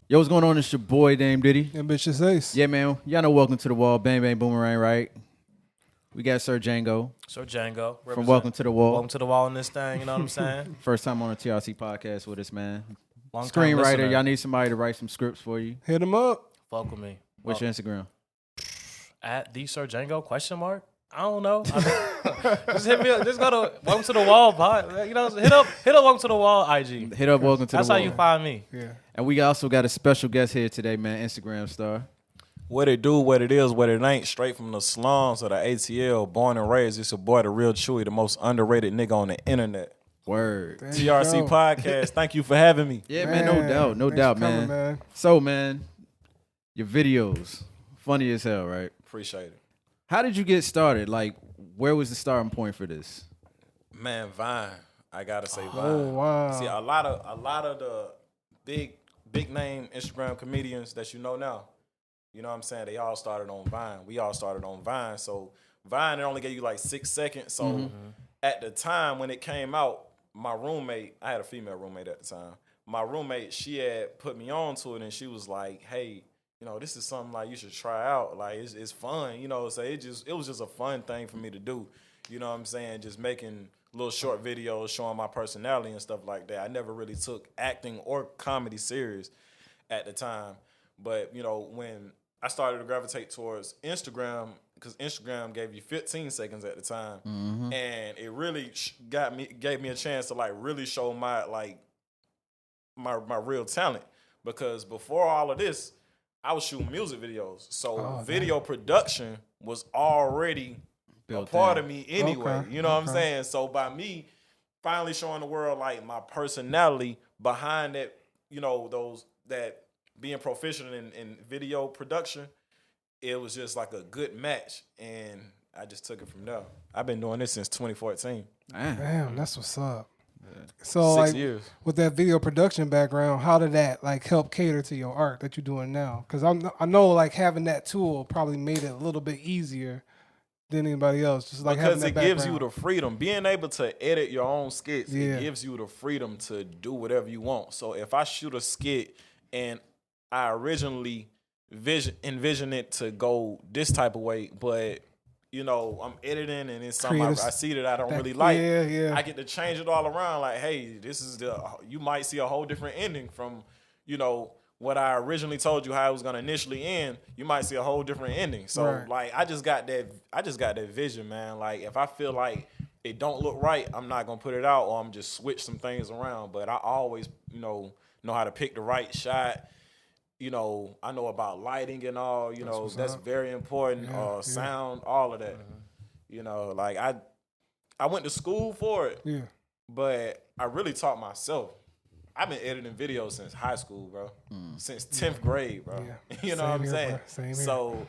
Yo, what's going on? It's your boy, Dame Diddy. Ambitious Ace. Yeah, man. Y'all know Welcome to the Wall, Bang Bang Boomerang, right? We got Sir Django Sir Django. from Welcome to the Wall. Welcome to the wall in this thing, you know what I'm saying? First time on a TRC podcast with us, man. Long time Screenwriter, listener. y'all need somebody to write some scripts for you. Hit him up. Fuck with me. What's your Instagram? At the Sir Django, question mark? I don't know. Just hit me up. Just go to Welcome to the Wall pod. You know, hit up Welcome to the Wall IG. Hit up Welcome to That's the how Wall. you find me. Yeah. And we also got a special guest here today, man. Instagram star. What it do, what it is, what it ain't. Straight from the slums of the ATL, born and raised. It's your boy, the real Chuey, the most underrated nigga on the internet. Word. There you TRC go. podcast. Thank you for having me. Yeah, man. No doubt. No Thanks doubt, for coming, man. So, man, your videos, funny as hell, right? Appreciate it. How did you get started? Like, where was the starting point for this? Man, Vine. I gotta say Vine. Oh, wow. See, a lot of the big name Instagram comedians that you know now, you know what I'm saying? They all started on Vine. We all started on Vine. So Vine, it only gave you like 6 seconds. So at the time when it came out, my roommate, I had a female roommate at the time. My roommate, she had put me on to it, and she was like, hey, you know, this is something like you should try out. Like it's fun, you know. So it was just a fun thing for me to do. You know what I'm saying? Just making little short videos showing my personality and stuff like that. I never really took acting or comedy serious at the time. But, you know, when I started to gravitate towards Instagram, because Instagram gave you 15 seconds at the time, and it really gave me a chance to like really show my real talent. Because before all of this, I was shooting music videos. So video production was already Built a part in. of me anyway. Okay, You know what I'm saying? So by me finally showing the world like my personality behind that, you know, that being proficient in video production, it was just like a good match. And I just took it from there. I've been doing this since 2014. Damn, that's what's up. So, 6 like, years. with that video production background, how did that like help cater to your art that you're doing now? Because I know like having that tool probably made it a little bit easier than anybody else. Just like Because having it that gives you background. the freedom. Being able to edit your own skits, Yeah. it gives you the freedom to do whatever you want. So if I shoot a skit and I originally envision it to go this type of way, but you know, I'm editing and it's something I see that I don't really like. Yeah. I get to change it all around. Like, hey, you might see a whole different ending from, you know, what I originally told you how it was gonna initially end. You might see a whole different ending. So Right. like, I just got that vision, man. Like, if I feel like it don't look right, I'm not gonna put it out, or I'm just switch some things around. But I always, you know how to pick the right shot. You know, I know about lighting and all, you know, that's very important. Sound, all of that. You know, like I went to school for it, Yeah. but I really taught myself. I've been editing videos since high school, bro. Since 10th grade, bro. Yeah. You know Same what I'm here, saying? bro. Same here. So,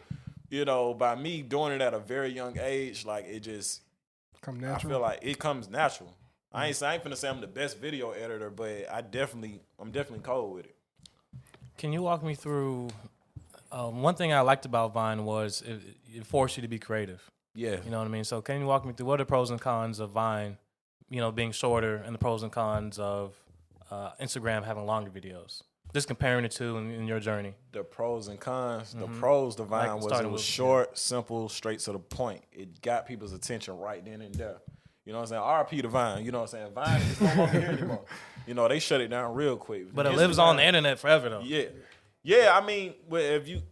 you know, by me doing it at a very young age, like it just, Come I natural. feel like it comes natural. I ain't finna say I'm the best video editor, but I'm definitely cold with it. Can you walk me through one thing I liked about Vine was it forced you to be creative. Yeah. You know what I mean? So can you walk me through what are the pros and cons of Vine, you know, being shorter, and the pros and cons of Instagram having longer videos? Just comparing the two in your journey. The pros and cons. The pros, the Vine Like was starting it was with- short, simple, straight to the point. It got people's attention right then and there. You know what I'm saying? RP to Vine. You know what I'm saying? Vine is no longer here anymore. You know, they shut it down real quick. But it lives on the internet forever, though. Yeah. Yeah, I mean, if you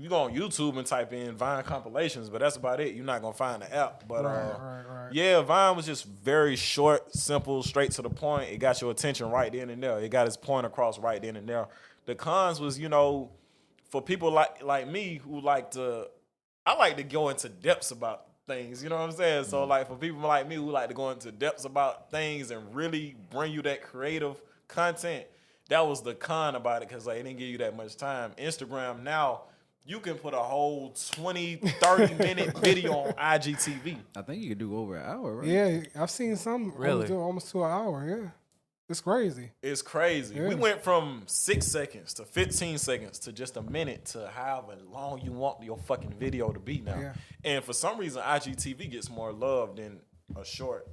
go on YouTube and type in Vine compilations, but that's about it. You're not going to find the app. But Right. yeah, Vine was just very short, simple, straight to the point. It got your attention right then and there. It got its point across right then and there. The cons was, you know, for people like me who I like to go into depths about things, you know what I'm saying? So like for people like me who like to go into depths about things and really bring you that creative content, that was the con about it, because like, it didn't give you that much time. Instagram now, you can put a whole 20, 30-minute video on IGTV. I think you could do over an hour, right? Yeah, I've seen some Really? almost to an hour. Yeah, it's crazy. It's crazy. Yeah. We went from 6 seconds to 15 seconds to just a minute to however long you want your fucking video to be now. Yeah. And for some reason, IGTV gets more love than a short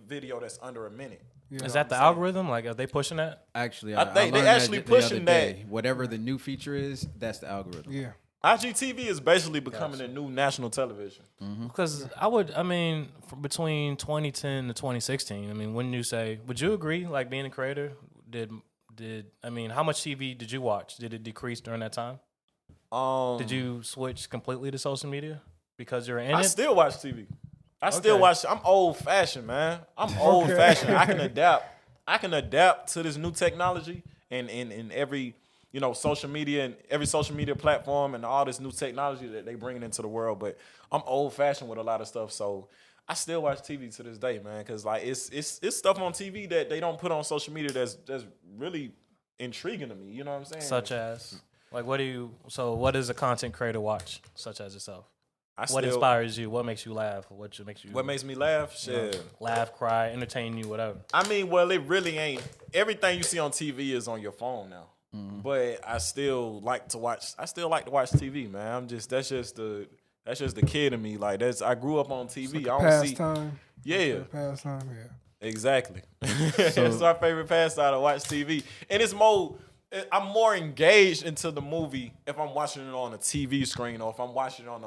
video that's under a minute. Yeah. Is that the algorithm? Like, are they pushing that? Actually, I think they learned actually that the other pushing that. day. Whatever the new feature is, that's the algorithm. Yeah. IGTV is basically becoming the new national television. Because from between 2010 to 2016, I mean, wouldn't you say? Would you agree? Like being a creator, how much TV did you watch? Did it decrease during that time? Did you switch completely to social media because you're in I it? still watch TV. I still watch. I'm old fashioned, man. I'm old fashioned. I can adapt. I can adapt to this new technology and in every social media and every social media platform and all this new technology that they bringing into the world. But I'm old fashioned with a lot of stuff, so I still watch TV to this day, man. Because like it's stuff on TV that they don't put on social media that's really intriguing to me. You know what I'm saying? Such as, like, what does a content creator watch, such as yourself? What inspires you? What makes you laugh? What makes me laugh? Shit. Laugh, cry, entertain you, whatever. I mean, well, it really ain't. Everything you see on TV is on your phone now. But I still like to watch TV, man. That's just the kid in me. Like I grew up on TV. It's like I don't see. pastime. Yeah. Pastime. Yeah. Exactly. It's our favorite pastime to watch TV, and I'm more engaged into the movie if I'm watching it on a TV screen or if I'm watching it on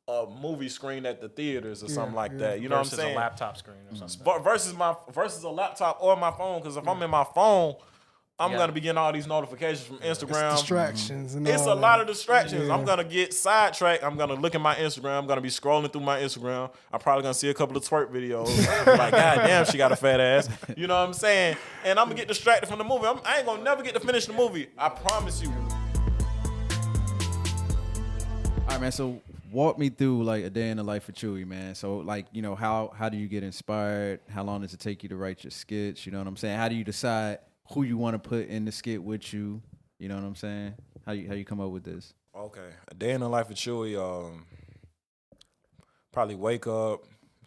a movie screen at the theaters or something like that. You know what I'm saying? Versus a laptop screen or something. Versus a laptop or my phone. Because if I'm in my phone, I'm gonna be getting all these notifications from Instagram. It's distractions. And It's all a that. lot of distractions. Yeah. I'm gonna get sidetracked. I'm gonna look at my Instagram. I'm gonna be scrolling through my Instagram. I'm probably gonna see a couple of twerk videos. Like, God damn, she got a fat ass. You know what I'm saying? And I'm gonna get distracted from the movie. I ain't gonna never get to finish the movie. I promise you. All right, man. So walk me through like a day in the life of Chuey, man. So like, how do you get inspired? How long does it take you to write your skits? You know what I'm saying? How do you decide who you want to put in the skit with you? You know what I'm saying? How you come up with this? Okay, a day in the life of Chuey. Probably wake up,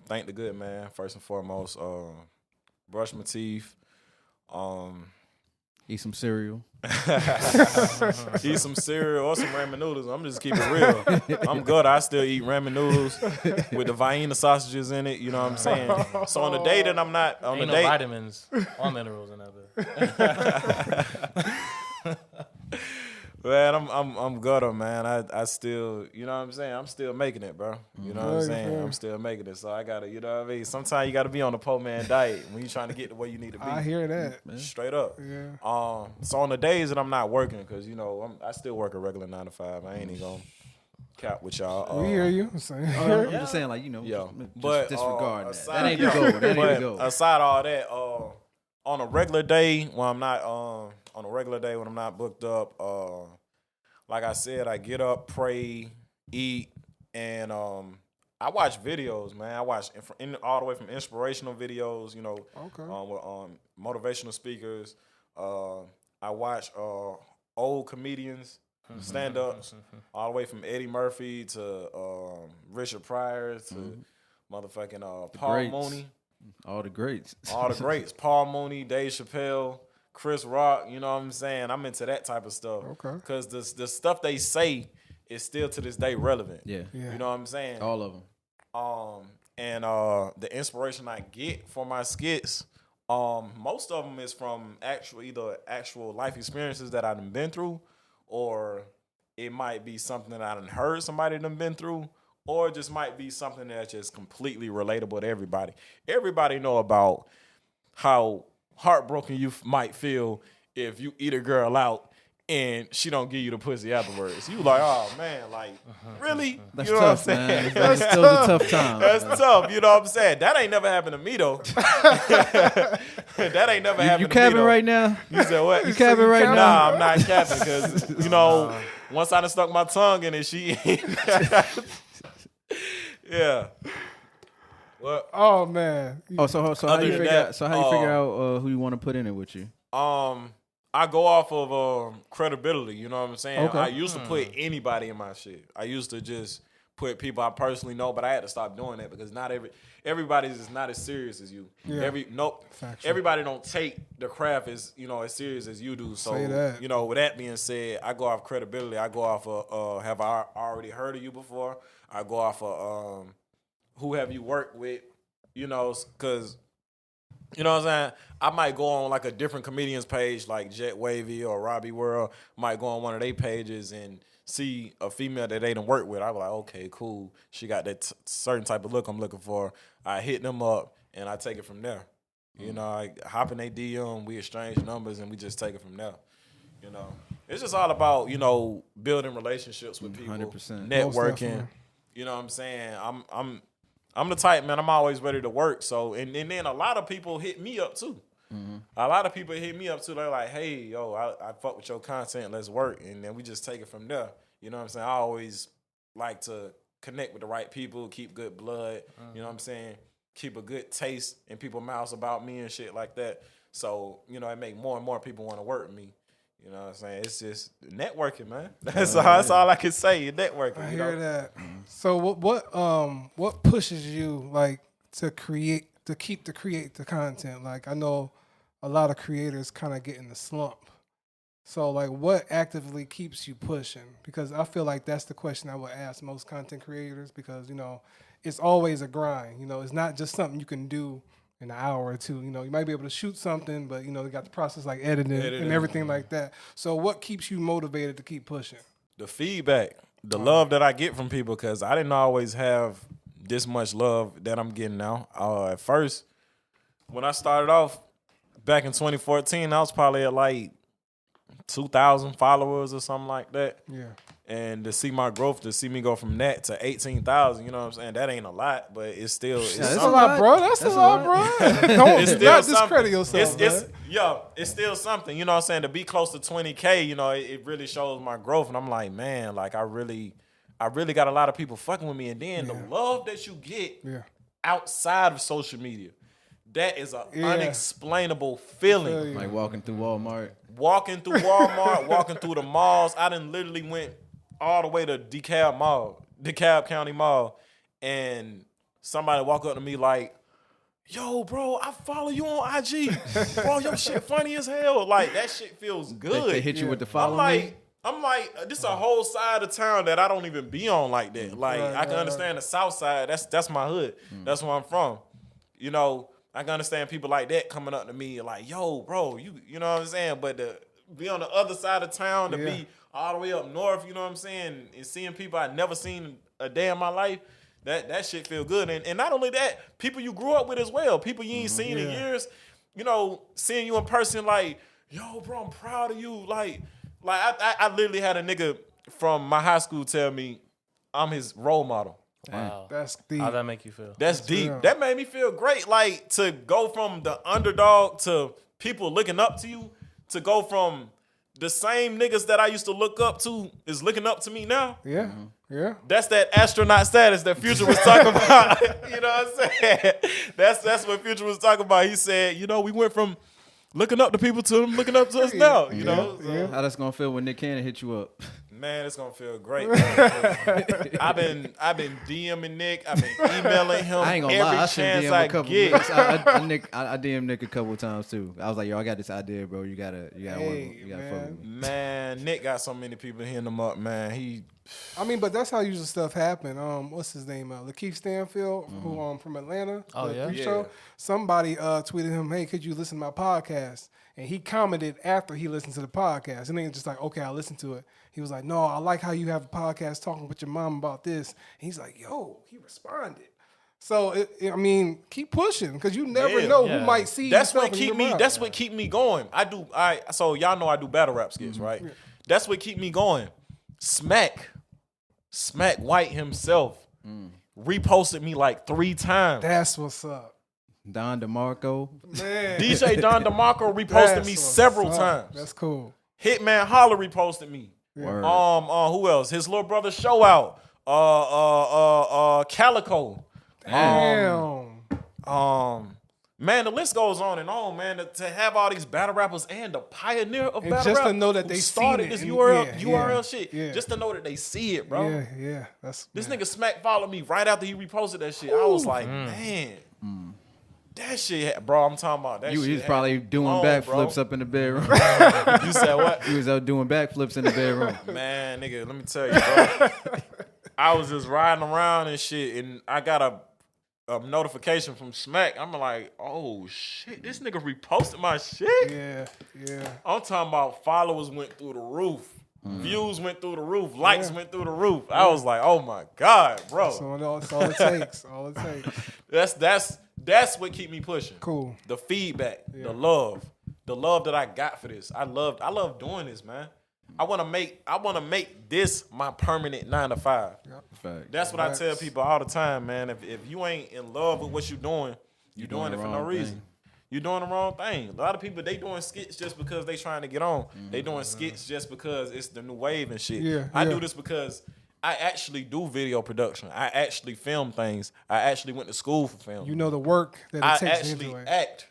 thank the good man first and foremost. Brush my teeth. Eat some cereal. Eat some cereal or some ramen noodles. I'm just keeping it real. I'm good. I still eat ramen noodles with the Vienna sausages in it. You know what I'm saying? So on the day that I'm not on Ain't the no day, vitamins or minerals in that. man, I'm gutter, man. I still, you know what I'm saying? I'm still making it, bro. You know what I'm saying? I'm still making it. So I gotta, you know what I mean? Sometimes you gotta be on the poor man diet when you're trying to get to where you need to be. I hear that. Straight up. Yeah. So on the days that I'm not working, because I still work a regular 9 to 5. I ain't even gonna cap with y'all. We hear you. Same I'm here. just saying, like, But disregard that. aside- That ain't the goal. That ain't the goal. Aside all that, on a regular day when I'm not booked up, like I said, I get up, pray, eat, and I watch videos, man. I watch all the way from inspirational videos, Okay. with motivational speakers. I watch old comedians stand up, all the way from Eddie Murphy to Richard Pryor to motherfucking Paul greats. Mooney. All the greats. All the greats. Paul Mooney, Dave Chappelle, Chris Rock, you know what I'm saying? I'm into that type of stuff. Okay. Because the stuff they say is still to this day relevant. Yeah. Yeah. You know what I'm saying? All of them. And the inspiration I get for my skits, most of them is from actual life experiences that I've been through, or it might be something that I done heard somebody done been through, or it just might be something that's just completely relatable to everybody. Everybody know about how heartbroken you might feel if you eat a girl out and she don't give you the pussy afterwards. You like, oh man, like really? That's you know tough, what I'm saying? man. That's still a tough time. That's tough. You know what I'm saying? That ain't never happened to me though. That ain't never happened You to me capping though. right now? You said what? You capping right now? Nah, I'm not capping because once I done stuck my tongue in it, she yeah. Well, Oh man. Oh, so how Other you than figure that, out? So how you figure out who you want to put in it with you? I go off of credibility. You know what I'm saying? Okay. I used to put anybody in my shit. I used to just put people I personally know, but I had to stop doing that because not everybody's is not as serious as you. Yeah. Factual. Everybody don't take the craft as as serious as you do. So Say that. with that being said, I go off credibility. I go off of have I already heard of you before? I go off of who have you worked with? Because You know what I'm saying? I might go on like a different comedian's page, like Jet Wavy or Robbie World. Might go on one of their pages and see a female that they done work with. I was like, okay, cool. She got that certain type of look I'm looking for. I hit them up and I take it from there. You know, I hop in they DM, we exchange numbers, and we just take it from there. You know, it's just all about, you know, building relationships with people, 100%. networking. You know what I'm saying? I'm the type, man, I'm always ready to work. So, and then a lot of people hit me up too. A lot of people hit me up too. They're like, hey, yo, I fuck with your content. Let's work. And then we just take it from there. You know what I'm saying? I always like to connect with the right people, keep good blood. You know what I'm saying? Keep a good taste in people's mouths about me and shit like that. So, you know, it make more and more people want to work with me. You know what I'm saying? It's just networking, man. That's all I can say. Networking. I hear that. So what pushes you like to create the content? Like I know a lot of creators kind of get in the slump. So like what actively keeps you pushing? Because I feel like that's the question I would ask most content creators because, you know, it's always a grind. You know, it's not just something you can do in an hour or two. You know, you might be able to shoot something, but, you know, they got the process like editing and everything like that. So what keeps you motivated to keep pushing? The feedback, the love that I get from people, because I didn't always have this much love that I'm getting now. At first, when I started off back in 2014, I was probably at like 2,000 followers or something like that. Yeah. And to see my growth, to see me go from that to 18,000, you know what I'm saying? That ain't a lot, but it's still it's That's a lot, bro. That's a lot, bro. Don't it's still not something. discredit yourself. It's still something. You know what I'm saying? To be close to 20K, you know, it really shows my growth. And I'm like, man, like I really got a lot of people fucking with me. And then the love that you get outside of social media, that is an unexplainable feeling. Like walking through Walmart. Walking through the malls. I done literally went all the way to DeKalb County Mall, and somebody walk up to me like, yo, bro, I follow you on IG. Bro, your shit funny as hell. Like, that shit feels good. They hit you with the follow me. I'm like, this is a whole side of town that I don't even be on like that. Like, I can understand the south side. That's my hood. That's where I'm from. You know, I can understand people like that coming up to me like, yo, bro, you know what I'm saying? But to be on the other side of town, to be all the way up north, you know what I'm saying, and seeing people I never seen a day in my life, that shit feel good. And not only that, people you grew up with as well, people you ain't seen in years, you know, seeing you in person like, yo, bro, I'm proud of you. Like I literally had a nigga from my high school tell me I'm his role model. Wow. That's deep. How'd that make you feel? That's deep. Real. That made me feel great. Like, to go from the underdog to people looking up to you, to go from the same niggas that I used to look up to is looking up to me now. Yeah. Yeah. That's that astronaut status that Future was talking about. You know what I'm saying? That's what Future was talking about. He said, you know, we went from looking up to people to them looking up to us now. You know? So, how that's gonna feel when Nick Cannon hit you up? Man, it's gonna feel great. I've been DMing Nick. I've been emailing him. I ain't gonna every lie. chance I I get. I DM'd Nick a couple times too. I was like, yo, I got this idea, bro. You gotta fuck with me. Man, Nick got so many people hitting him up, man. But that's how usually stuff happen. What's his name? Lakeith Stanfield, who from Atlanta. Oh yeah. Show. Somebody tweeted him, "Hey, could you listen to my podcast?" And he commented after he listened to the podcast, and then just like, "Okay, I listened to it." He was like, "No, I like how you have a podcast talking with your mom about this." And he's like, "Yo," he responded. So keep pushing because you never know who might see. That's what keep me. That's what keep me going. So y'all know I do battle rap skits, right? Yeah. That's what keep me going. Smack White himself reposted me like 3 times. That's what's up. Don DeMarco. Man. DJ Don DeMarco reposted me several times. That's cool. Hitman Holler reposted me. Word. Who else? His little brother Show Out. Calico. Damn. Man, the list goes on and on, man. To have all these battle rappers and the pioneer of battle rap, just to know that they started this URL shit. Yeah. Just to know that they see it, bro. Yeah. This nigga Smack followed me right after he reposted that shit. I was like, man, that shit, bro. I'm talking about that. He was probably doing backflips up in the bedroom. You said what? He was out doing backflips in the bedroom. Man, nigga, let me tell you, bro. I was just riding around and shit, and I got a a notification from Smack. I'm like, oh shit, this nigga reposted my shit. Yeah. I'm talking about followers went through the roof. Views went through the roof. Likes went through the roof. I was like, oh my God, bro. So that's all it takes. All it takes. That's what keep me pushing. Cool. The feedback, the love that I got for this. I love doing this, man. I want to make this my permanent 9 to 5. Fact. That's what I tell people all the time, man. If you ain't in love with what you're doing, you're doing it for no reason. Thing. You're doing the wrong thing. A lot of people, they doing skits just because they trying to get on. They doing skits just because it's the new wave and shit. Yeah, I do this because I actually do video production. I actually film things. I actually went to school for film. You know the work that it I takes actually to do it. act.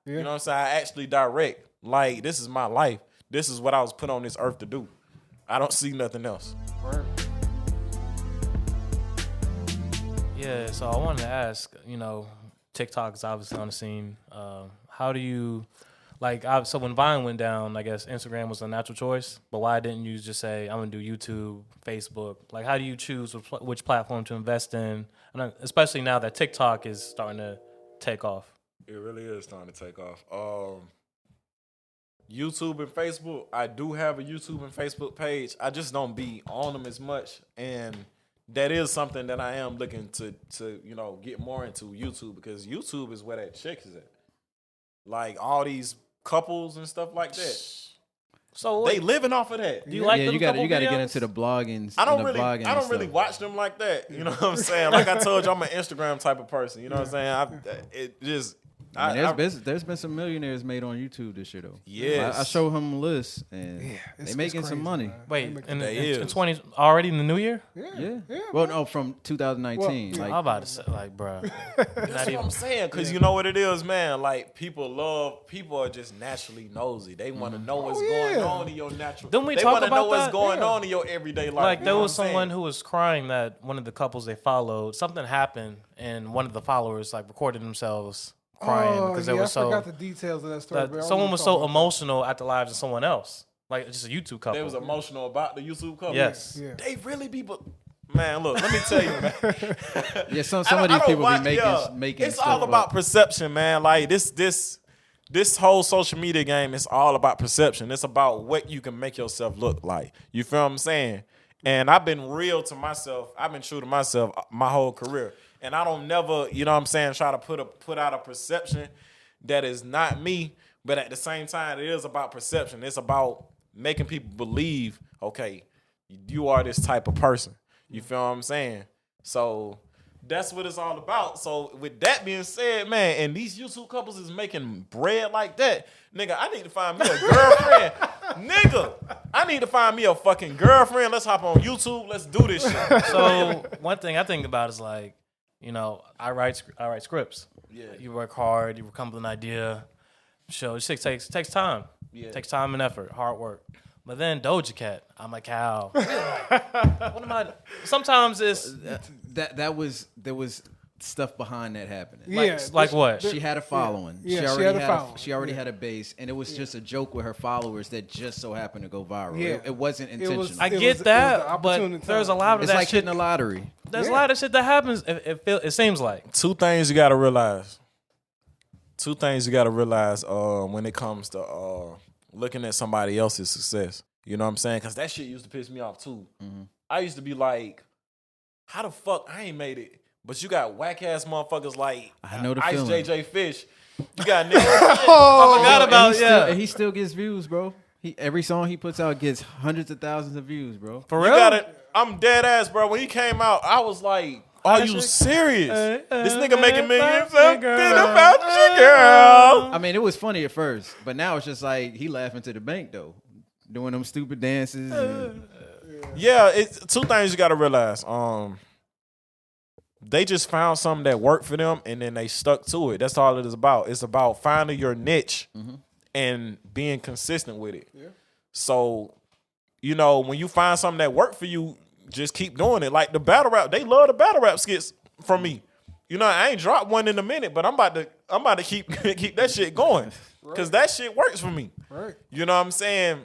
Yeah. You know what I'm saying? I actually direct. Like, this is my life. This is what I was put on this earth to do. I don't see nothing else. Word. Yeah, so I wanted to ask, TikTok is obviously on the scene. How do you, so when Vine went down, I guess Instagram was a natural choice, but why didn't you just say, I'm going to do YouTube, Facebook? Like, how do you choose which platform to invest in? And especially now that TikTok is starting to take off. It really is starting to take off. YouTube and Facebook, I do have a YouTube and Facebook page. I just don't be on them as much, and that is something that I am looking to get more into YouTube, because YouTube is where that chick is at. Like all these couples and stuff like that. So they living off of that. Do you like them you got to get videos? into the blogging. I don't really watch them like that. You know what I'm saying? Like I told you, I'm an Instagram type of person. You know what I'm saying? There's been some millionaires made on YouTube this year though. Yes. I show him a list and they making crazy, some money. man. Wait, They in 20 already in the new year? Yeah. Well, no, from 2019. Well, I'm about to say, bro. That's what I'm saying, because you know what it is, man. Like people are just naturally nosy. They want to know what's going on in your natural. Didn't we they talk want to know about what's that? going on in your everyday life. Like You there know was what I'm someone saying? who was crying that one of the couples they followed, something happened, and one of the followers recorded themselves crying because they were I forgot the details of that story. but I someone remember was talking so about emotional at the lives of someone else, like just a YouTube couple. They was emotional about the YouTube couple. Yes. Yeah. They really be. Man, look, let me tell you, man. Yeah, some of these people be making. It's stuff all about up. perception, man. Like this whole social media game is all about perception. It's about what you can make yourself look like. You feel what I'm saying? And I've been real to myself. I've been true to myself my whole career. And I don't never, you know what I'm saying, try to put out a perception that is not me. But at the same time, it is about perception. It's about making people believe, okay, you are this type of person. You feel what I'm saying? So that's what it's all about. So with that being said, man, and these YouTube couples is making bread like that, nigga, I need to find me a girlfriend. Nigga, I need to find me a fucking girlfriend. Let's hop on YouTube. Let's do this shit. So one thing I think about is I write scripts. Yeah. You work hard. You come up with an idea. Show it takes time. Yeah. Takes time and effort, hard work. But then Doja Cat, I'm a cow. What am I? Sometimes it's there was stuff behind that happening. like what? She had a following. Yeah, she had a following. She already had a base, and it was just a joke with her followers that just so happened to go viral. Yeah. It wasn't intentional. I It get was- it was the that, but opportune there's a time. lot of it's that like shit. hitting a lottery. There's a lot of shit that happens. It seems like. Two things you gotta realize. When it comes to looking at somebody else's success. You know what I'm saying? Because that shit used to piss me off too. Mm-hmm. I used to be like, how the fuck I ain't made it? But you got whack ass motherfuckers like I know the Ice feeling. JJ Fish. You got niggas. I forgot about He still gets views, bro. Every song he puts out gets hundreds of thousands of views, bro. For You real. got it. I'm dead ass, bro. When he came out, I was like, are you serious? This nigga making millions. Something about you, girl. I mean, it was funny at first, but now it's just like he laughing to the bank though, doing them stupid dances. And, Yeah, it's two things you gotta realize. They just found something that worked for them, and then they stuck to it. That's all it is about. It's about finding your niche and being consistent with it. Yeah. So, when you find something that worked for you, just keep doing it. Like the battle rap, they love the battle rap skits from me. I ain't dropped one in a minute, but I'm about to keep that shit going because that shit works for me. Right. You know what I'm saying?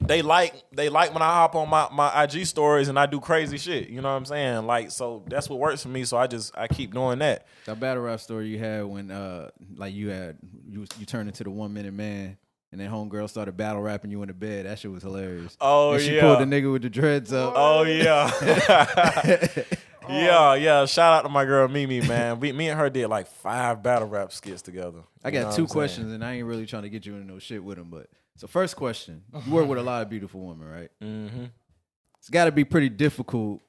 they like when I hop on my IG stories and I do crazy shit. You know what I'm saying? Like, so that's what works for me. So I keep doing that. That battle rap story you had when like you turned into the 1 minute man. And then homegirl started battle rapping you in the bed. That shit was hilarious. Oh, and she yeah. pulled the nigga with the dreads up. Oh yeah. Yeah. Shout out to my girl Mimi, man. Me and her did like 5 battle rap skits together. I got 2 questions, and I ain't really trying to get you into no shit with them. But so first question: you work with a lot of beautiful women, right? Mm-hmm. It's got to be pretty difficult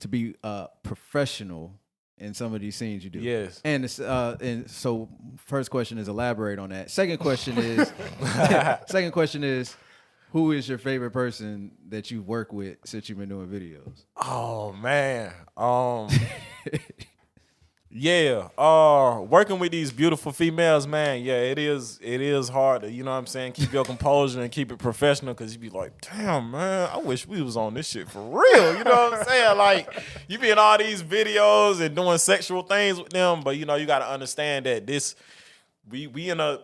to be professional in some of these scenes you do. Yes. And so first question is elaborate on that. Second question is who is your favorite person that you work with since you've been doing videos? Oh man. Yeah. Working with these beautiful females, man, yeah, it is hard to, you know what I'm saying, keep your composure and keep it professional, because you be like, damn, man, I wish we was on this shit for real. You know what I'm saying? Like, you be in all these videos and doing sexual things with them, but you know, you gotta understand that we in a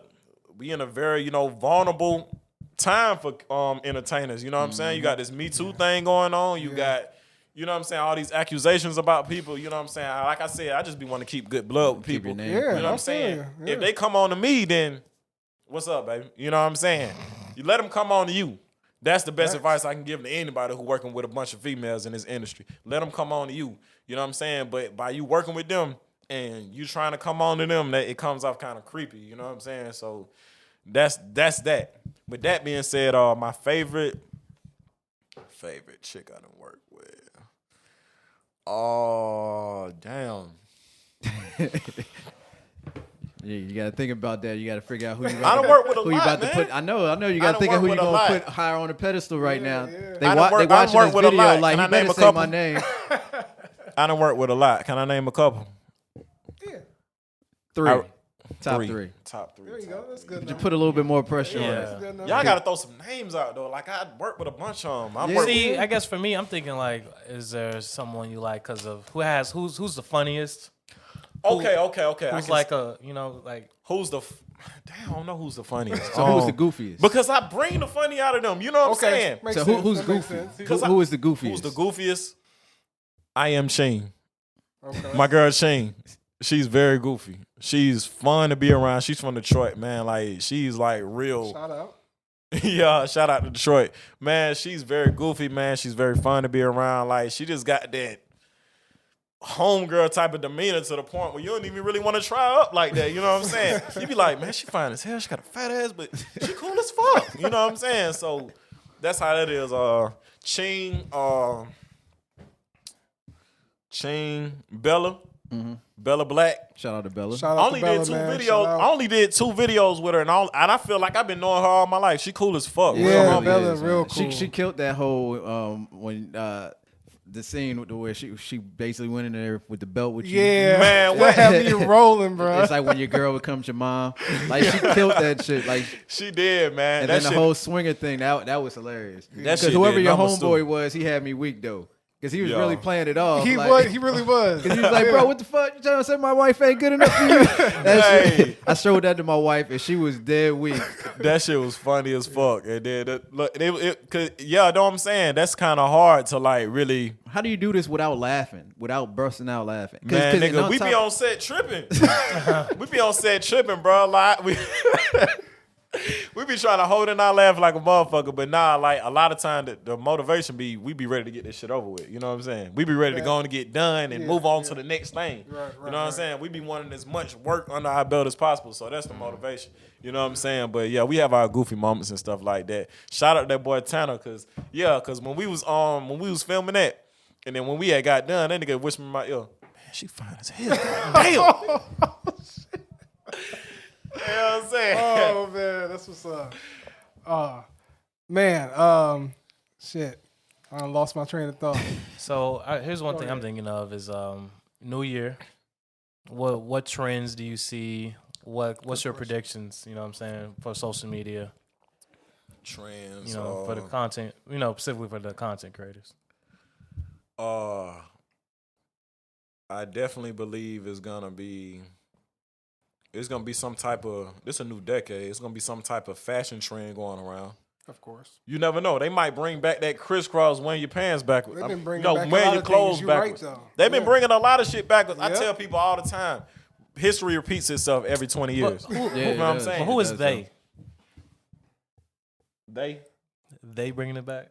very, you know, vulnerable time for entertainers. You know what I'm saying? You got this Me Too thing going on. You got, you know what I'm saying, all these accusations about people. You know what I'm saying? Like I said, I just be wanting to keep good blood with people. Your You name know what I'm saying? If they come on to me, then what's up, baby? You know what I'm saying? You let them come on to you. That's the best advice I can give to anybody who working with a bunch of females in this industry. Let them come on to you. You know what I'm saying? But by you working with them and you trying to come on to them, that it comes off kind of creepy. You know what I'm saying? So that's that. With that being said, my favorite chick I done work with. Oh, damn. Yeah, you gotta think about that. You gotta figure out who you I done work with a who you lot, about to man. put. I know. You gotta think of who you gonna put higher on the pedestal right now. Yeah. They I done watching work this with a video lot. like Can I you better name a say couple? my name. I done work with a lot. Can I name a couple? Yeah. 3. Top 3. Top 3. There you go. That's good. But you enough. put a little bit more pressure on Yeah. it. Good enough. Y'all got to throw some names out, though. Like, I work with a bunch of them. See, I guess for me, I'm thinking like, is there someone you like because of who's the funniest? Okay. Who's like a, you know, like Who's the... Damn, I don't know who's the funniest. So who's the goofiest? Because I bring the funny out of them. You know what I'm saying? Makes So sense. who's That makes goofy? sense. Who is the goofiest? Who's the goofiest? I am Sheen. Okay. My girl Sheen. She's very goofy. She's fun to be around. She's from Detroit, man. Like, she's like real. Shout out. Yeah, shout out to Detroit. Man, she's very goofy, man. She's very fun to be around. Like, she just got that homegirl type of demeanor to the point where you don't even really want to try up like that. You know what I'm saying? You be like, man, she fine as hell. She got a fat ass, but she cool as fuck. You know what I'm saying? So that's how that is. Ching, Bella. Mm-hmm. Bella Black. Shout out to Bella. Shout I out only to Bella, did 2 man. videos. Shout out. I only did 2 videos with her, and I feel like I've been knowing her all my life. She cool as fuck. Yeah, Real homie. Bella, Yes, real man. cool. She killed that whole when the scene where she basically went in there with the belt with you. Yeah, Man, what have you rolling, bro? It's like when your girl becomes your mom. Like she killed that shit. Like She did, man. and That then shit, the whole swinger thing that was hilarious. That Because shit whoever did your numbers, homeboy too. was, he had me weak though. Because he was Yo. really playing it off. He like, was. He really was. He was like, bro, what the fuck? You trying to say my wife ain't good enough for you? That shit- Hey. I showed that to my wife, and she was dead weak. that shit was funny as fuck. And then look, cause yeah, know what I'm saying. That's kind of hard to like really. How do you do this without laughing, without bursting out laughing? Man, nigga, we be on set tripping. We be on set tripping, bro. Like we be trying to hold in our laugh like a motherfucker, but nah, like a lot of time the motivation be we be ready to get this shit over with. You know what I'm saying? We be ready to go and get done and move on to the next thing. Right, you know what I'm saying? We be wanting as much work under our belt as possible, so that's the motivation. You know what I'm saying? But yeah, we have our goofy moments and stuff like that. Shout out to that boy Tanner, cause when we was filming that, and then when we had got done, that nigga whispered in my ear, man, she fine as hell. Damn. You know what I'm saying? Oh man, that's what's up. Man, shit. I done lost my train of thought. So here's one thing I'm thinking of is New Year. What trends do you see? What's your predictions? You know what I'm saying, for social media? Trends. You know, for the content. You know, specifically for the content creators. I definitely believe it's gonna be some type of. This a new decade. It's gonna be some type of fashion trend going around. Of course. You never know. They might bring back that crisscross wearing your pants backwards. They've been bringing back a wearing lot your of clothes things. You're right, backwards. though. They've been bringing a lot of shit backwards. I Yep. tell people all the time, history repeats itself every 20 years. Who, You know what I'm saying? But who is does, they? They Bringing it back?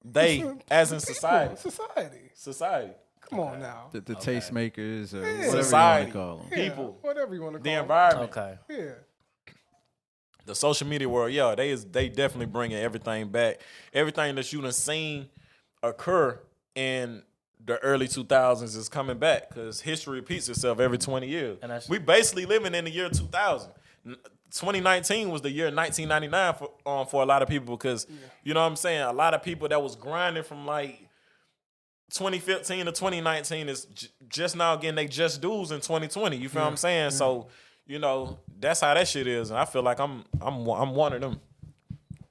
They, as in People, society. Society. Come on now. The tastemakers or Yeah. whatever Society. you want to call them. Yeah, people. whatever you want to call The it. environment. Okay. Yeah. The social media world, yeah, they definitely bringing everything back. Everything that you done seen occur in the early 2000s is coming back because history repeats itself every 20 years. And that's- We basically living in the year 2000. 2019 was the year 1999 for a lot of people because, you know what I'm saying, a lot of people that was grinding from like 2015 to 2019 is just now getting they just dues in 2020. You feel what I'm saying? So, you know, that's how that shit is. And I feel like I'm one of them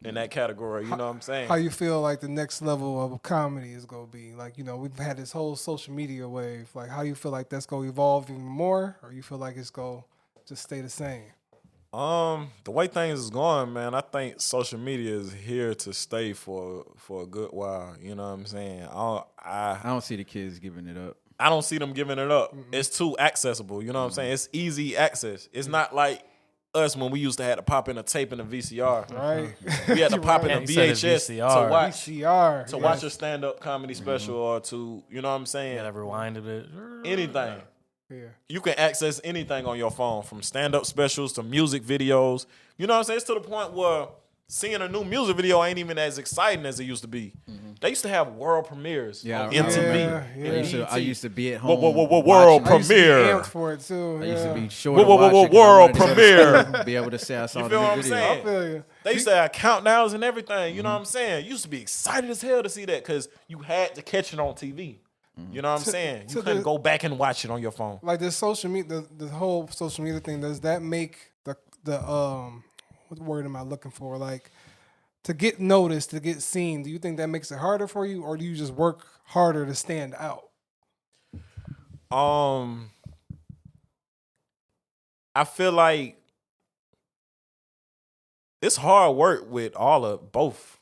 in that category. You know what I'm saying? How you feel like the next level of comedy is going to be? Like, you know, we've had this whole social media wave. Like, how you feel like that's going to evolve even more? Or you feel like it's going to just stay the same? The way things is going, man, I think social media is here to stay for a good while. You know what I'm saying? I don't see the kids giving it up. I don't see them giving it up. It's too accessible. You know what I'm saying? It's easy access. It's not like us when we used to have to pop in a tape in a VCR. Right? We had to pop in Yeah, a you said a VHS to VCR. watch VCR. to watch a stand-up comedy special or to, you know what I'm saying? You gotta rewind a bit. Anything. Yeah. You can access anything on your phone, from stand-up specials to music videos. You know what I'm saying? It's to the point where seeing a new music video ain't even as exciting as it used to be. They used to have world premieres Yeah, on I remember. MTV. Yeah. I used to be at Whoa, home. whoa, whoa, world watching it. I used to be premiere. amped for it too. I used to be Yeah. sure Whoa, to whoa, whoa, watch whoa, it 'cause I world wanted to go to premiere. school and be able to say I saw You the feel new what I'm video. saying? I feel you. They used to have countdowns and everything. You know what I'm saying? You used to be excited as hell to see that because you had to catch it on TV. You know what I'm saying? You couldn't go back and watch it on your phone. Like this social media, the whole social media thing. Does that make the what word am I looking for? Like to get noticed, to get seen. Do you think that makes it harder for you, or do you just work harder to stand out? I feel like it's hard work with all of both.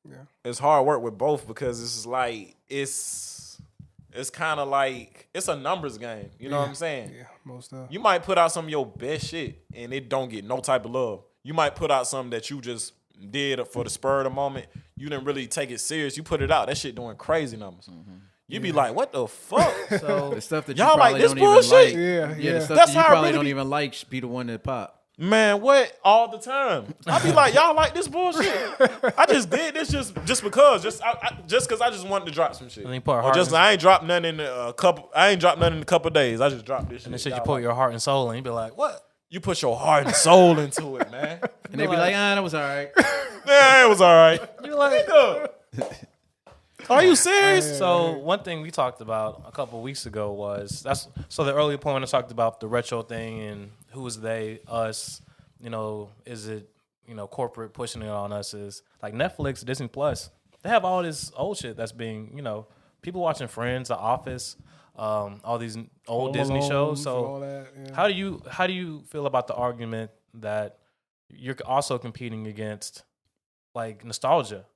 Yeah. It's hard work with both because it's like it's kind of like it's a numbers game. You know what I'm saying? Yeah, most of. You might put out some of your best shit and it don't get no type of love. You might put out something that you just did for the spur of the moment. You didn't really take it serious. You put it out. That shit doing crazy numbers. You be like, what the fuck? So The stuff that Y'all you like probably this don't even bullshit? like. Yeah. The stuff That's that you how I probably really don't be- even like be the one that pop. Man, what? All the time. I be like, y'all like this bullshit? I just did this just because. Just because I just wanted to drop some shit. And then you put Or heart just in- I ain't dropped nothing in a couple. I ain't dropped nothing in a couple days. I just dropped this shit. and then shit, you Y'all put like- your heart and soul in, you be like, what? You put your heart and soul into it, man. And they be like, that was all right. Yeah, it was all right. You like, Nigga. Are you serious? So one thing we talked about a couple weeks ago was the earlier point when I talked about the retro thing and who is they, us, you know, is it, you know, corporate pushing it on us is like Netflix, Disney Plus. They have all this old shit that's being, you know, people watching Friends, The Office, all these old Home Disney Alone, shows. all So that, yeah. how do you feel about the argument that you're also competing against like nostalgia?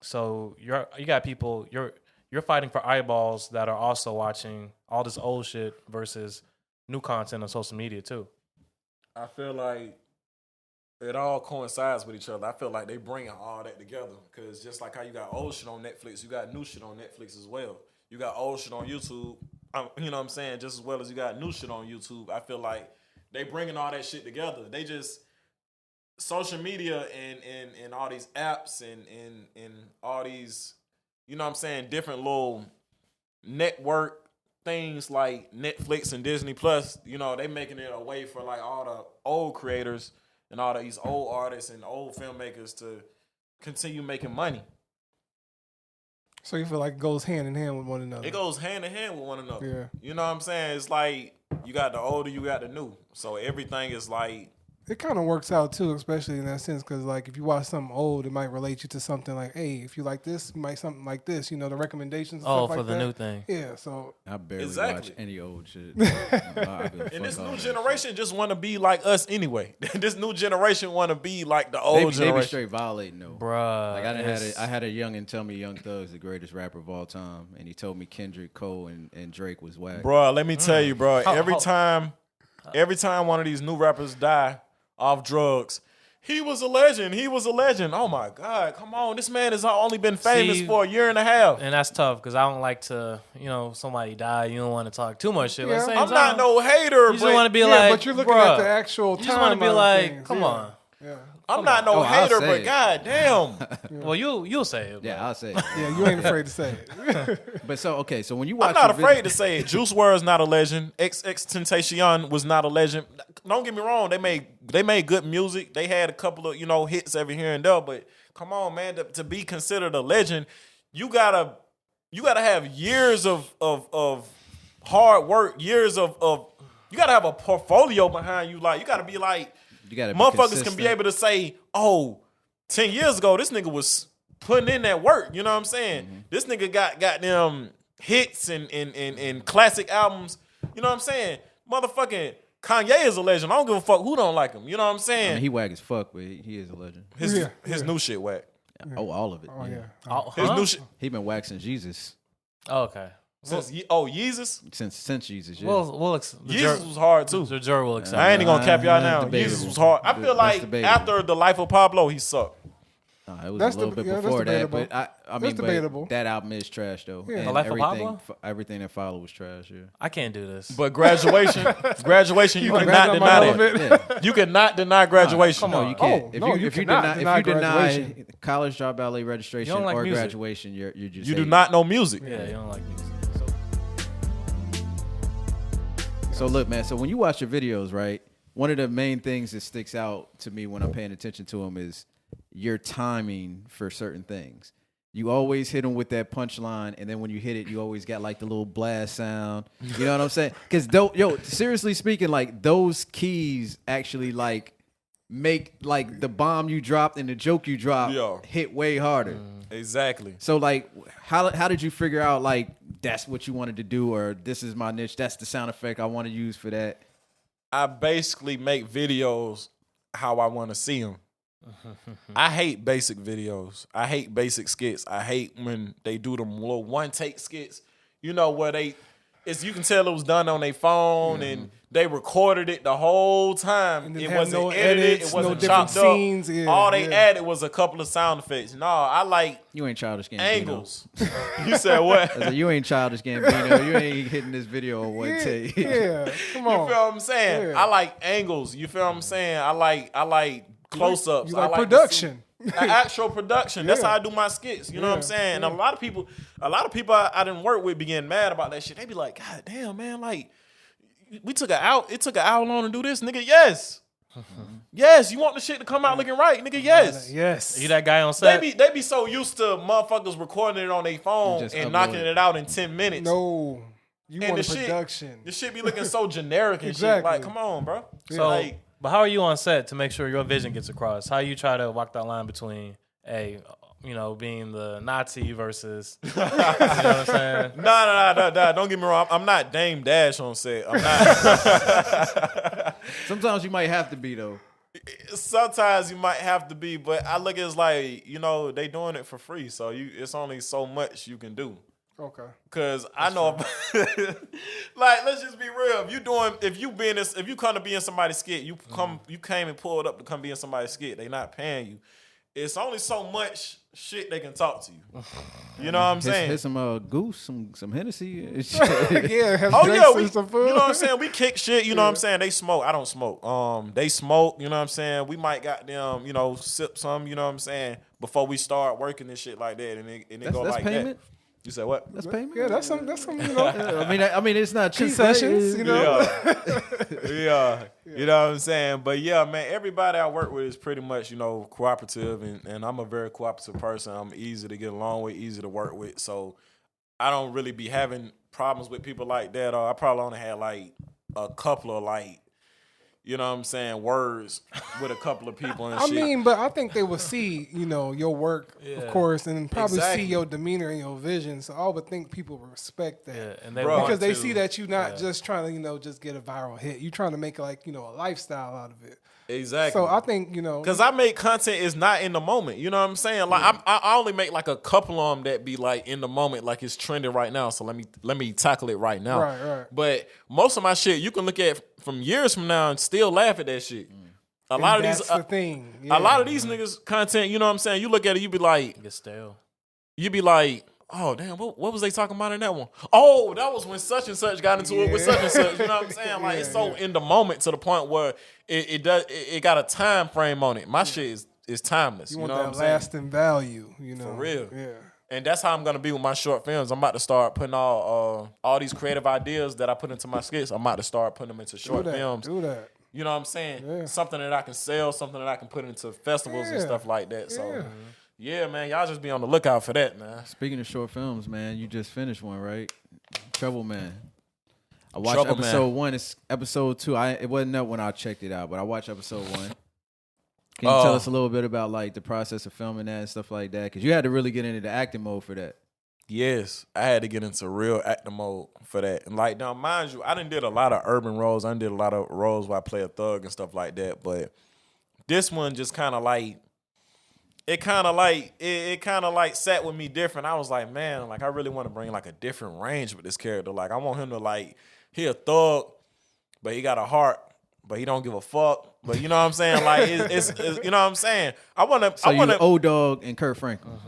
So you got people you're fighting for eyeballs that are also watching all this old shit versus new content on social media too. I feel like it all coincides with each other. I feel like they bring all that together because just like how you got old shit on Netflix, you got new shit on Netflix as well. You got old shit on YouTube, you know what I'm saying, just as well as you got new shit on YouTube. I feel like they bringing all that shit together. They just social media and all these apps and all these, you know what I'm saying, different little network things like Netflix and Disney Plus, you know, they making it a way for like all the old creators and all these old artists and old filmmakers to continue making money. So you feel like it goes hand in hand with one another. It goes hand in hand with one another. Yeah. You know what I'm saying? It's like you got the older, you got the new. So everything is like it kind of works out too, especially in that sense, because like if you watch something old, it might relate you to something like, hey, if you like this, you might something like this. You know, the recommendations. And stuff for like the that. new thing. Yeah, so I barely Exactly. watch any old shit. I give a And this fuck all new that generation just want to be like us anyway. This new generation want to be like the shit. old They be generation. straight violating though. Bruh. Like I had a youngin tell me Young Thug's the greatest rapper of all time, and he told me Kendrick, Cole, and Drake was whack. Bro, let me tell you, bro. How- Every time one of these new rappers die off drugs, he was a legend. He was a legend. Oh my God, come on! This man has only been famous See, for a year and a half. And that's tough because I don't like to, somebody die. You don't want to talk too much shit. But at the same I'm time, not no hater, You just but want to be yeah, like, but you're looking bruh, at the actual You just want to be timeline of like, things, come yeah. on. Yeah, I'm not no Oh, I'll hater. say But it. God damn, Well, you'll say it. Yeah, I'll say. It. yeah, you ain't afraid to say it. But so okay, so when you watch, I'm not your afraid vid- to say it. Juice WRLD's not a legend. XXXTentacion was not a legend. Don't get me wrong. They made good music. They had a couple of hits every here and there. But come on, man, to be considered a legend, you gotta have years of hard work, years of you gotta have a portfolio behind you. Like you gotta be like you gotta be motherfuckers can consistent. be able to say, oh, 10 years ago, this nigga was putting in that work. You know what I'm saying? Mm-hmm. This nigga got them hits and classic albums. You know what I'm saying? Motherfucking Kanye is a legend. I don't give a fuck who don't like him. You know what I'm saying? I mean, he whack as fuck, but he is a legend. His new shit whack. Oh, all of it. Oh yeah. Oh, His huh? new shit He been waxing Jesus Oh, okay. since Yeezus. since Jesus. Yeah. Yeezus was hard too. The jury will accept. I ain't even gonna cap y'all now. Debatable. Yeezus was hard. I feel That's like debatable. after the life of Pablo, he sucked. Nah, it was That's a little the- bit yeah, that's before that, debatable. but I mean, That's debatable. but that album is trash though. Yeah. And The Life of everything, Pablo? everything that followed was trash. Yeah. I can't do this. But graduation, you like, cannot that's deny not that. all of it. You cannot deny graduation. come No, on. you can't. Oh, if no, you you if you cannot deny if you deny graduation. college dropout late registration You don't like or music. graduation, you're just You do hating. not know music. Yeah, you don't like music. So look, man. So when you watch your videos, right? One of the main things that sticks out to me when I'm paying attention to them is your timing for certain things. You always hit them with that punchline, and then when you hit it, you always got like the little blast sound. You know what I'm saying? Because seriously speaking, like those keys actually like make like the bomb you dropped and the joke you dropped Yeah. hit way harder. Exactly. So like, how did you figure out like that's what you wanted to do, or this is my niche, that's the sound effect I want to use for that? I basically make videos how I want to see them. I hate basic videos. I hate basic skits. I hate when they do them little one take skits. You know where you can tell it was done on their phone and they recorded it the whole time. And then It have wasn't no edited. edits, It wasn't no different chopped scenes. up. Yeah, All they yeah. added was a couple of sound effects. No, I like You ain't Childish Gambino. angles. You said what? I said, you ain't Childish Gambino. You ain't hitting this video on one take. Yeah, come You on. feel what I'm saying? Yeah. I like angles. You feel what I'm saying? I like close ups. You like I like production. The actual production. That's Yeah. how I do my skits. You know what I'm Yeah, saying? And a lot of people I didn't work with be getting mad about that shit. They be like, God damn, man, like it took an hour long to do this, nigga. Yes. Yes, you want the shit to come out looking right, nigga. Yes. Yes. You that guy on set? They be so used to motherfuckers recording it on their phone Just and upload knocking it. it out in 10 minutes. No. You And want the a shit- production. This shit be looking so generic and shit. Exactly. Like, come on, bro. So, like, but how are you on set to make sure your vision gets across? How you try to walk that line between being the Nazi versus, you know what I'm saying? Nah. Don't get me wrong. I'm not Dame Dash on set. I'm not. Sometimes you might have to be though. Sometimes you might have to be, but I look at it as like, they doing it for free. So it's only so much you can do. Okay. Cause I know, like, let's just be real. If you come to be in somebody's skit, you came and pulled up to come be in somebody's skit. They not paying you. It's only so much shit they can talk to you. You know what I'm saying? Hit some goose, some Hennessy. Yeah, have Oh drinks yeah, and some food. you know what I'm saying? We kick shit, you know what I'm saying? They smoke. I don't smoke. They smoke, you know what I'm saying? We might got them, sip some, you know what I'm saying, before we start working and shit like that, and it go That's like payment. that. You said what? That's payment. Yeah, that's some, I mean, it's not cheap. concessions, you know? Yeah. You know what I'm saying? But yeah, man, everybody I work with is pretty much, cooperative, and I'm a very cooperative person. I'm easy to get along with, easy to work with. So I don't really be having problems with people like that. I probably only had like a couple of like, you know what I'm saying, words with a couple of people and I shit. mean, but I think they will see, your work, of course, and probably Exactly. see your demeanor and your vision. So I would think people will respect that. Yeah, and they Bro. want Because they to- see that you're not just trying to, just get a viral hit. You're trying to make like, a lifestyle out of it. Exactly. So I think, Because I make content is not in the moment. You know what I'm saying? Like I only make like a couple of them that be like in the moment, like it's trending right now. So let me tackle it right now. Right. But most of my shit you can look at from years from now and still laugh at that shit. A lot of that's these, the thing. a lot of these niggas content. You know what I'm saying? You look at it, you be like, get stale. oh damn, what was they talking about in that one? Oh, that was when such and such got into it with such and such. You know what I'm saying? Like it's so in the moment to the point where it got a time frame on it. My shit is timeless. You You want know what that I'm saying? lasting value, For real. Yeah. And that's how I'm gonna be with my short films. I'm about to start putting all these creative ideas that I put into my skits. I'm about to start putting them into short films. Do that. You know what I'm saying? Yeah. Something that I can sell, something that I can put into festivals and Yeah. stuff like that. So Yeah. yeah, man, y'all just be on the lookout for that, man. Speaking of short films, man, you just finished one, right? Trouble Man. I watched Trouble episode Man. 1. It's episode 2. It wasn't up when I checked it out, but I watched episode 1. Can you tell us a little bit about like the process of filming that and stuff like that? Because you had to really get into the acting mode for that. Yes, I had to get into real acting mode for that. And like, now mind you, I done did a lot of urban roles. I done did a lot of roles where I play a thug and stuff like that. But this one just kind of like, it kind of like sat with me different. I was like, man, like I really want to bring like a different range with this character. Like I want him to like, he a thug, but he got a heart, but he don't give a fuck. But you know what I'm saying? Like it's you know what I'm saying? I want to. So I want you to. O-Dog and Kurt Franklin.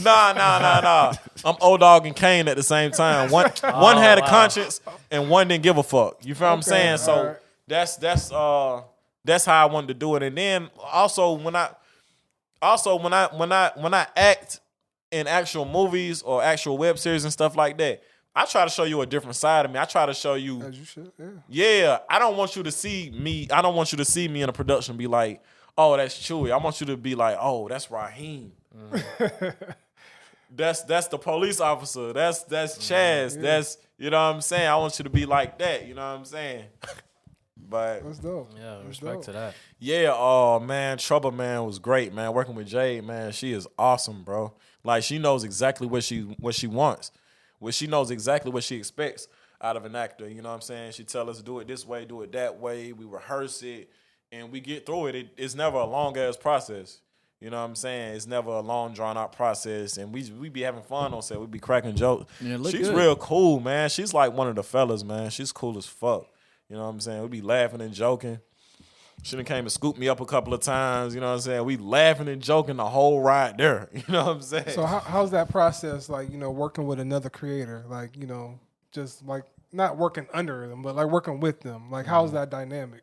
Nah. I'm O-Dog and Kane at the same time. One had a conscience and one didn't give a fuck. You feel what I'm saying? So alright. that's how I wanted to do it. And then also when I act in actual movies or actual web series and stuff like that, I try to show you a different side of me. I try to show you, As you should, yeah. yeah, I don't want you to see me. I don't want you to see me in a production and be like, oh, that's Chuey. I want you to be like, oh, that's Raheem. That's the police officer. That's Chaz. That's, you know what I'm saying? I want you to be like that. You know what I'm saying? But That's dope. Yeah, That's respect dope. to that. yeah, oh man, Trouble Man was great, man. Working with Jade, man, she is awesome, bro. Like she knows exactly what she wants. She knows exactly what she expects out of an actor. You know what I'm saying? She tell us do it this way, do it that way. We rehearse it, and we get through it. It's never a long ass process. You know what I'm saying? It's never a long drawn out process, and we be having fun on set. We be cracking jokes. Yeah, it look She's good. real cool, man. She's like one of the fellas, man. She's cool as fuck. You know what I'm saying? We be laughing and joking. She done came and scooped me up a couple of times. You know what I'm saying? We laughing and joking the whole ride there. You know what I'm saying? So how's that process like, working with another creator? Like, just like not working under them, but like working with them. Like how's that dynamic?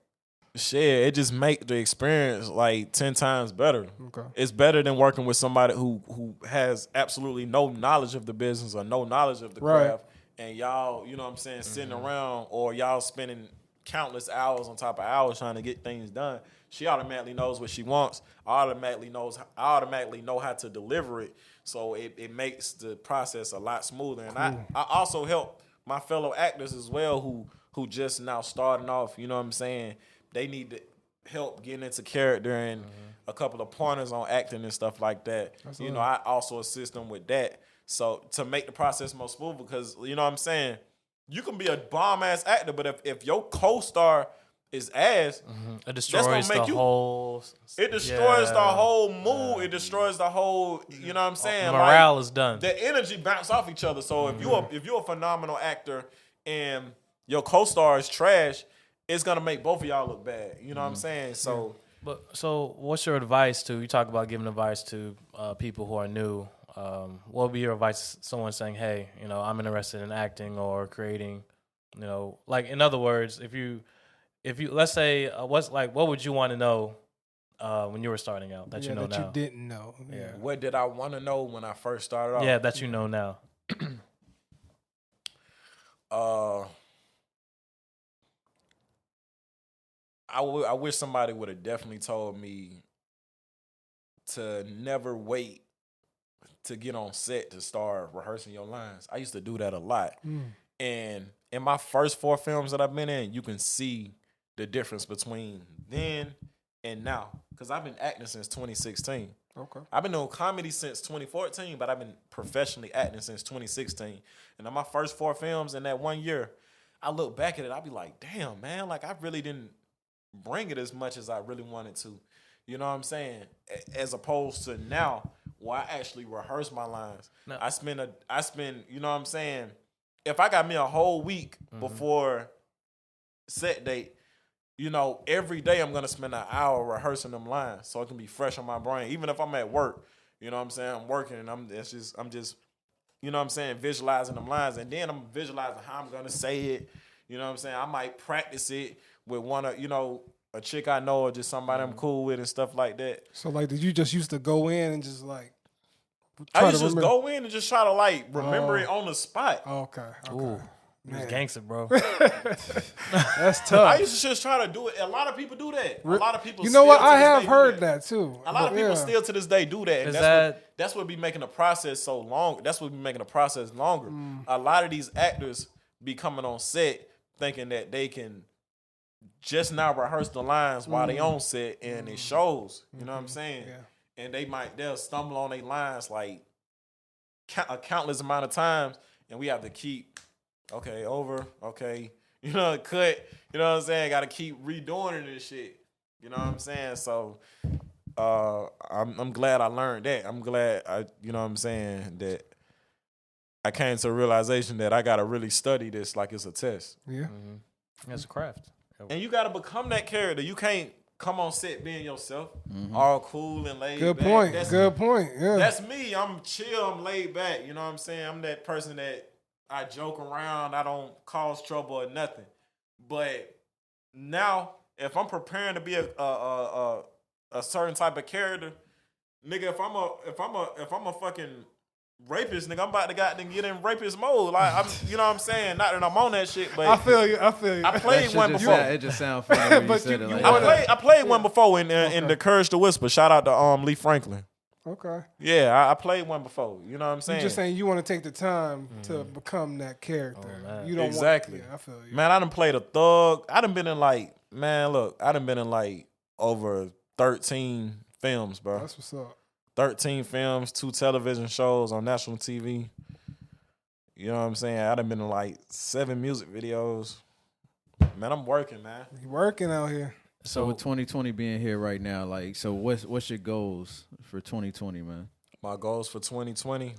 Shit, it just make the experience like 10 times better. Okay. It's better than working with somebody who has absolutely no knowledge of the business or no knowledge of the Right. craft. And y'all, you know what I'm saying, sitting around or y'all spending countless hours on top of hours trying to get things done. She automatically knows what she wants. I automatically know how to deliver it. So it makes the process a lot smoother. And I also help my fellow actors as well who just now starting off, you know what I'm saying? They need to help getting into character and a couple of pointers on acting and stuff like that. You know, I also assist them with that. So to make the process more smooth, because you know what I'm saying, you can be a bomb ass actor, but if your co-star is ass, It destroys make the you- whole. it destroys the Yeah. whole mood. It destroys the whole. You know what I'm saying? Morale is done. The energy bounce off each other. So if you're a phenomenal actor and your co-star is trash, it's gonna make both of y'all look bad. You know what I'm saying? So So what's your advice to? You talk about giving advice to people who are new. What would be your advice to someone saying, "Hey, I'm interested in acting or creating"? Like in other words, if you let's say, what would you want to know when you were starting out that you know that now? you didn't know. Yeah. what did I want to know when I first started off? Yeah, that you know now. I wish somebody would have definitely told me to never wait to get on set to start rehearsing your lines. I used to do that a lot. And in my first 4 films that I've been in, you can see the difference between then and now. Because I've been acting since 2016. Okay. I've been doing comedy since 2014, but I've been professionally acting since 2016. And on my first 4 films in that 1 year, I look back at it, I'll be like, damn, man, like I really didn't bring it as much as I really wanted to. You know what I'm saying? As opposed to now, where I actually rehearse my lines. No. I spend, you know what I'm saying? If I got me a whole week before set date, you know, every day I'm gonna spend an hour rehearsing them lines so it can be fresh on my brain. Even if I'm at work, you know what I'm saying? I'm working and I'm just, you know what I'm saying, visualizing them lines, and then I'm visualizing how I'm gonna say it. You know what I'm saying? I might practice it with one of, you know, a chick I know or just somebody I'm cool with and stuff like that. So like, did you just used to go in and just like? I used to just go in and just try to like remember it on the spot. Okay. Ooh, he was gangster, bro. That's tough. I used to just try to do it. A lot of people do that. A lot of people. You know what? still to I this have day heard do that too. A lot of people Yeah. still to this day do that. And Is that's what be making the process so long. That's what be making the process longer. A lot of these actors be coming on set thinking that they can just now rehearse the lines while they on set and it shows. You know what I'm saying? Yeah. And they'll stumble on their lines like a countless amount of times, and we have to keep over, you know, cut, you know what I'm saying? Got to keep redoing it and shit. You know what I'm saying? So I'm glad I learned that. I'm glad you know what I'm saying, that I came to a realization that I got to really study this like it's a test. Yeah. It's a craft. And you got to become that character. You can't come on set being yourself, all cool and laid Good back. point. That's, Good point. Yeah. That's me. I'm chill. I'm laid back. You know what I'm saying? I'm that person that I joke around. I don't cause trouble or nothing. But now, if I'm preparing to be a certain type of character, nigga, if I'm a fucking rapist, nigga, I'm about to goddamn get in rapist mode. Like, you know what I'm saying? Not that I'm on that shit, but I feel you. I played one before. It just sounds funny when you But said you it like that. I played one before in The Courage to Whisper. Shout out to Lee Franklin. Okay. Yeah, I played one before. You know what I'm saying? You're just saying you want to take the time to become that character. man. You don't Exactly. Want, yeah, I feel you. Man, I done played a thug. I done been in over 13 films, bro. That's what's up. 13 films, 2 television shows on national TV. You know what I'm saying? I done been in like 7 music videos. Man, I'm working, man. You working out here. So with 2020 being here right now, like, so what's your goals for 2020, man? My goals for 2020,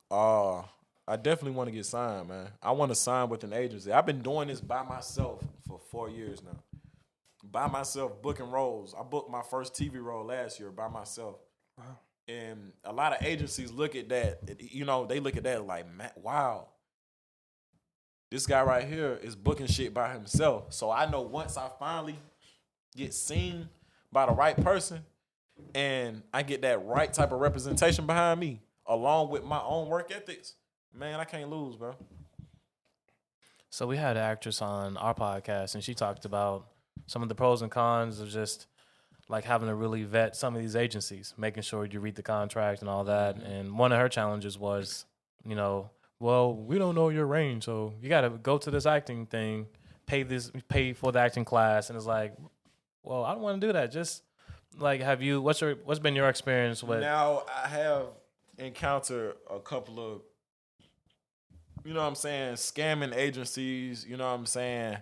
I definitely want to get signed, man. I want to sign with an agency. I've been doing this by myself for 4 years now. By myself, booking roles. I booked my first TV role last year by myself. Wow. And a lot of agencies look at that, you know, they look at that like, man, wow, this guy right here is booking shit by himself. So I know once I finally get seen by the right person and I get that right type of representation behind me, along with my own work ethics, man, I can't lose, bro. So we had an actress on our podcast, and she talked about some of the pros and cons of just like having to really vet some of these agencies, making sure you read the contract and all that. And one of her challenges was, you know, well, we don't know your range, so you got to go to this acting thing, pay for the acting class, and it's like, well, I don't want to do that. Just like, what's been your experience with? Now I have encountered a couple of, you know what I'm saying, scamming agencies, you know what I'm saying.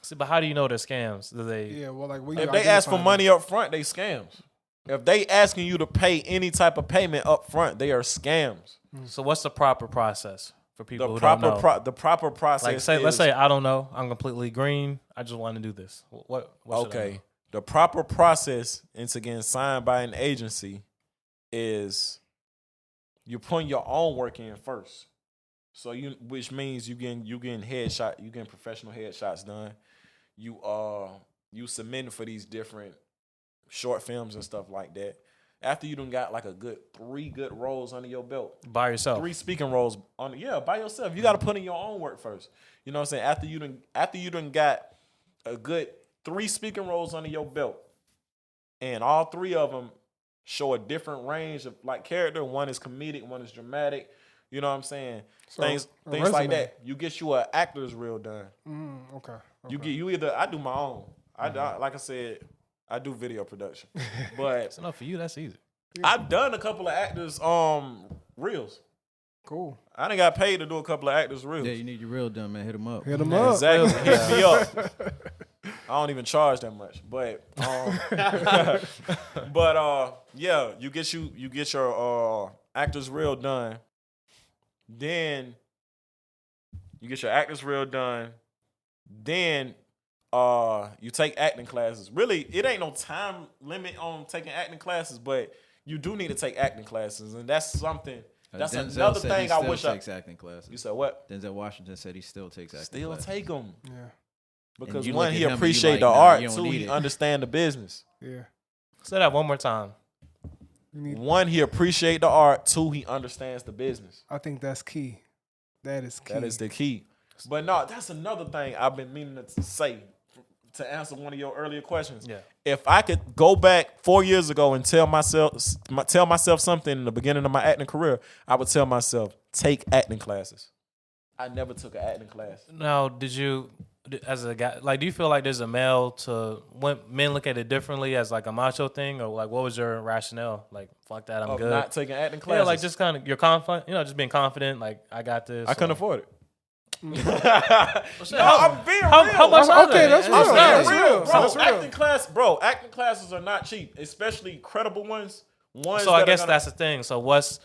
See, but how do you know they're scams? Do they? Yeah, well, like If they ask for money up front, they scams. If they asking you to pay any type of payment up front, they are scams. So what's the proper process for people The who proper don't know? the proper process. Like, let's say I don't know. I'm completely green. I just want to do this. What should I okay. know? The proper process into getting signed by an agency is you're putting your own work in first. So which means you getting professional headshots done. You submitting for these different short films and stuff like that. After you done got like a good 3 good roles under your belt. By yourself. 3 speaking roles by yourself. You got to put in your own work first. You know what I'm saying? After you done got a good 3 speaking roles under your belt, and all 3 of them show a different range of like character. One is comedic, one is dramatic. You know what I'm saying? So, things like that. You get you an actor's reel done. Okay. You either I do my own. Like I said, I do video production, but So no, for you, that's easy. I've done a couple of actors reels. Cool. I done got paid to do a couple of actors reels. Yeah, you need your reel done, man. Hit them up. Hit them up. Exactly. Hit me up. I don't even charge that much, but yeah, you get your actors reel done. Then you get your actors reel done. Then you take acting classes. Really, it ain't no time limit on taking acting classes, but you do need to take acting classes, and that's something. That's Denzel another said thing he I still wish takes acting classes. You said what? Denzel Washington said he still takes acting Still classes. take them. Yeah. Because you one, look at he him and you appreciate like, the nah, art. you don't Two, need he it. understand the business. Yeah. Say that one more time. You need. One, he appreciate the art. Two, he understands the business. I think that's key. That is key. That is the key. But no, that's another thing I've been meaning to say to answer one of your earlier questions. Yeah. If I could go back 4 years ago and tell myself something in the beginning of my acting career, I would tell myself, take acting classes. I never took an acting class. Now, did you, as a guy, like, do you feel like there's a male to when men look at it differently as like a macho thing, or like what was your rationale? Like, fuck that, I'm Of good. not taking acting classes. Yeah, like just kind of you're confident, just being confident. Like I got this. I couldn't or- afford it. No, I'm being real. How much? are Okay, they? that's It's real. not That's real. real. Bro, That's real. acting classes are not cheap, especially credible ones. So I guess that's the thing. So what's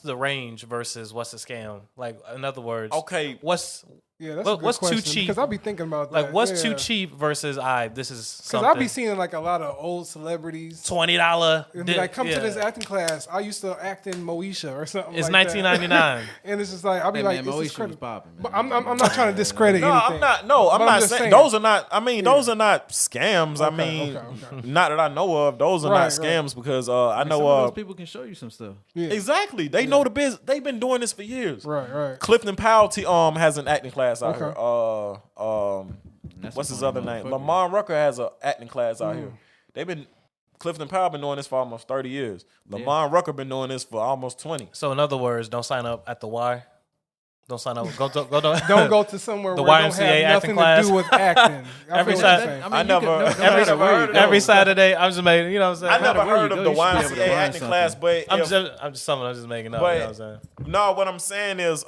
the range versus what's a scam? Like, in other words, okay. what's Yeah, that's What- a good what's too question, cheap? Because I'll be thinking about like that. what's yeah. too cheap versus this is Because something. I'll be seeing like a lot of old celebrities. $20. And be like, come to this acting class. I used to act in Moesha or something It's like that. $19.99. And it's just like, I'll be Hey, like, man, this is Moesha was credible. popping, man. But I'm not trying to discredit No, anything. I'm not. No, I'm But not just saying those are not. I mean, those are not scams. I Okay, mean, okay. not that I know of. Those are Right, not scams because I Some know. of those people can show you some stuff. Yeah. Exactly. They know the business. They've been doing this for years. Right. Clifton Powell has an acting class out Okay. here. That's What's a his funny other name? motherfucker. Lamar Rucker has an acting class out here. Clifton Powell been doing this for almost 30 years. Lamar Rucker been doing this for almost 20. So in other words, don't sign up at the Y. Don't sign up. Go Don't go to somewhere The where it don't YMCA have acting nothing class. to do with acting. Every feel what you're Saturday- saying. I mean, I you never- could- no every- matter where you every go. every Saturday. I'm just making. You know what I'm saying? I never matter where you heard go, of the you should be able to YMCA learn acting something. class, but I'm just making up. But- You know what I'm saying? no, what I'm saying is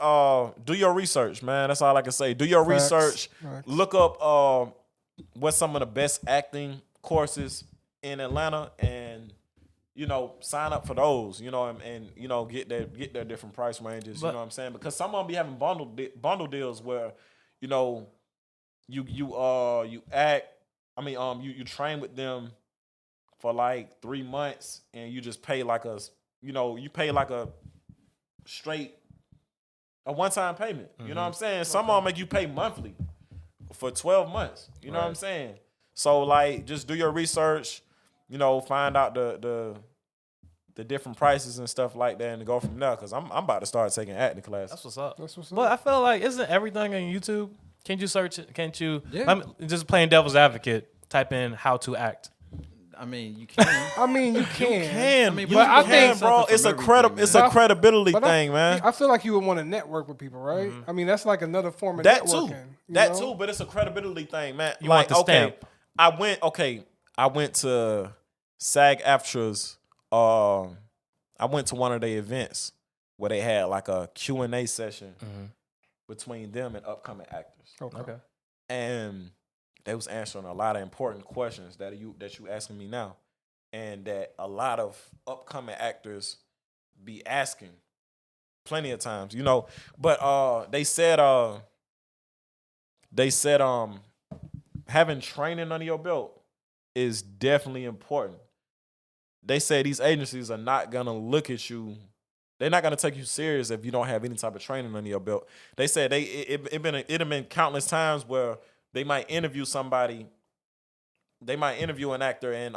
do your research, man. That's all I can say. Do your Facts. research. Facts. Look up what's some of the best acting courses in Atlanta and sign up for those, and get their different price ranges, But- you know what I'm saying? Because some of them be having bundle deals where, you act, you train with them for like 3 months and you just pay like a straight a one-time payment. You know what I'm saying? Some of them make you pay monthly for 12 months. You know what I'm saying? So like just do your research, find out the different prices and stuff like that and go from there because I'm about to start taking acting classes. That's what's up. That's what's up. But I feel like isn't everything on YouTube? Can't you search it? Can't you? Yeah. I'm just playing devil's advocate. Type in how to act. I mean, you can. I mean, you can. Can, I mean, you but I can, think- bro. something It's from a everything, it's man. a credibility But thing, man. I feel like you would want to network with people, right? I mean, that's like another form of That networking. too. you That know? too, but it's a credibility thing, man. You want the stamp. I went to SAG-AFTRA's I went to one of their events where they had like a Q&A session between them and upcoming actors. Okay. And they was answering a lot of important questions that you asking me now, and that a lot of upcoming actors be asking plenty of times, But they said having training under your belt is definitely important. They say these agencies are not gonna look at you. They're not gonna take you serious if you don't have any type of training under your belt. They said it have been countless times where they might interview somebody. They might interview an actor and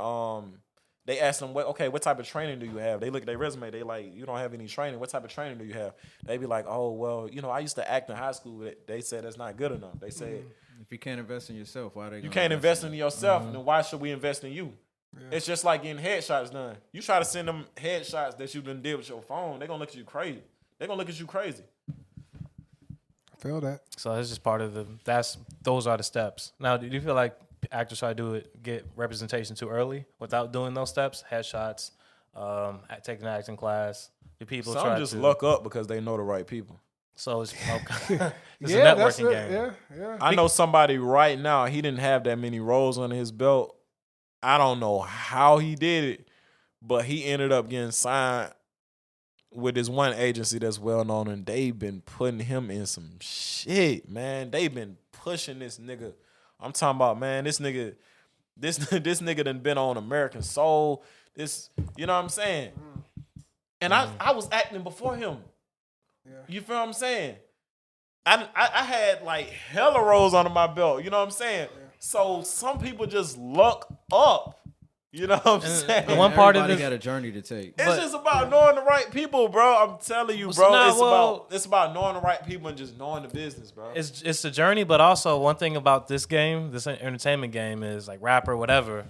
they ask them, what type of training do you have? They look at their resume. They like, you don't have any training. What type of training do you have? They be like, oh well, I used to act in high school. They said that's not good enough. They said If you can't invest in yourself, why are they? you gonna can't invest in yourself. Then why should we invest in you? Yeah. It's just like getting headshots done. You try to send them headshots that you done did with your phone, they're gonna look at you crazy. They're gonna look at you crazy. feel that. So that's just part of those are the steps. Now, do you feel like actors try to get representation too early without doing those steps? Headshots, taking an acting class. Do people Some try just to luck up because they know the right people. So it's okay. It's Yeah, a that's networking it. game. Yeah. I know somebody right now, he didn't have that many roles under his belt. I don't know how he did it, but he ended up getting signed with this one agency that's well known, and they've been putting him in some shit, man. They've been pushing this nigga. I'm talking about, man, this nigga done been on American Soul. This, you know what I'm saying? And I was acting before him. Yeah. You feel what I'm saying? I had like hella roles under my belt. You know what I'm saying? Yeah. So some people just luck up. You know what I'm saying? The one part of Everybody this got a journey to take. It's just about knowing the right people, bro. I'm telling you, bro. It's about knowing the right people and just knowing the business, bro. It's the journey, but also one thing about this game, this entertainment game, is like rapper, whatever.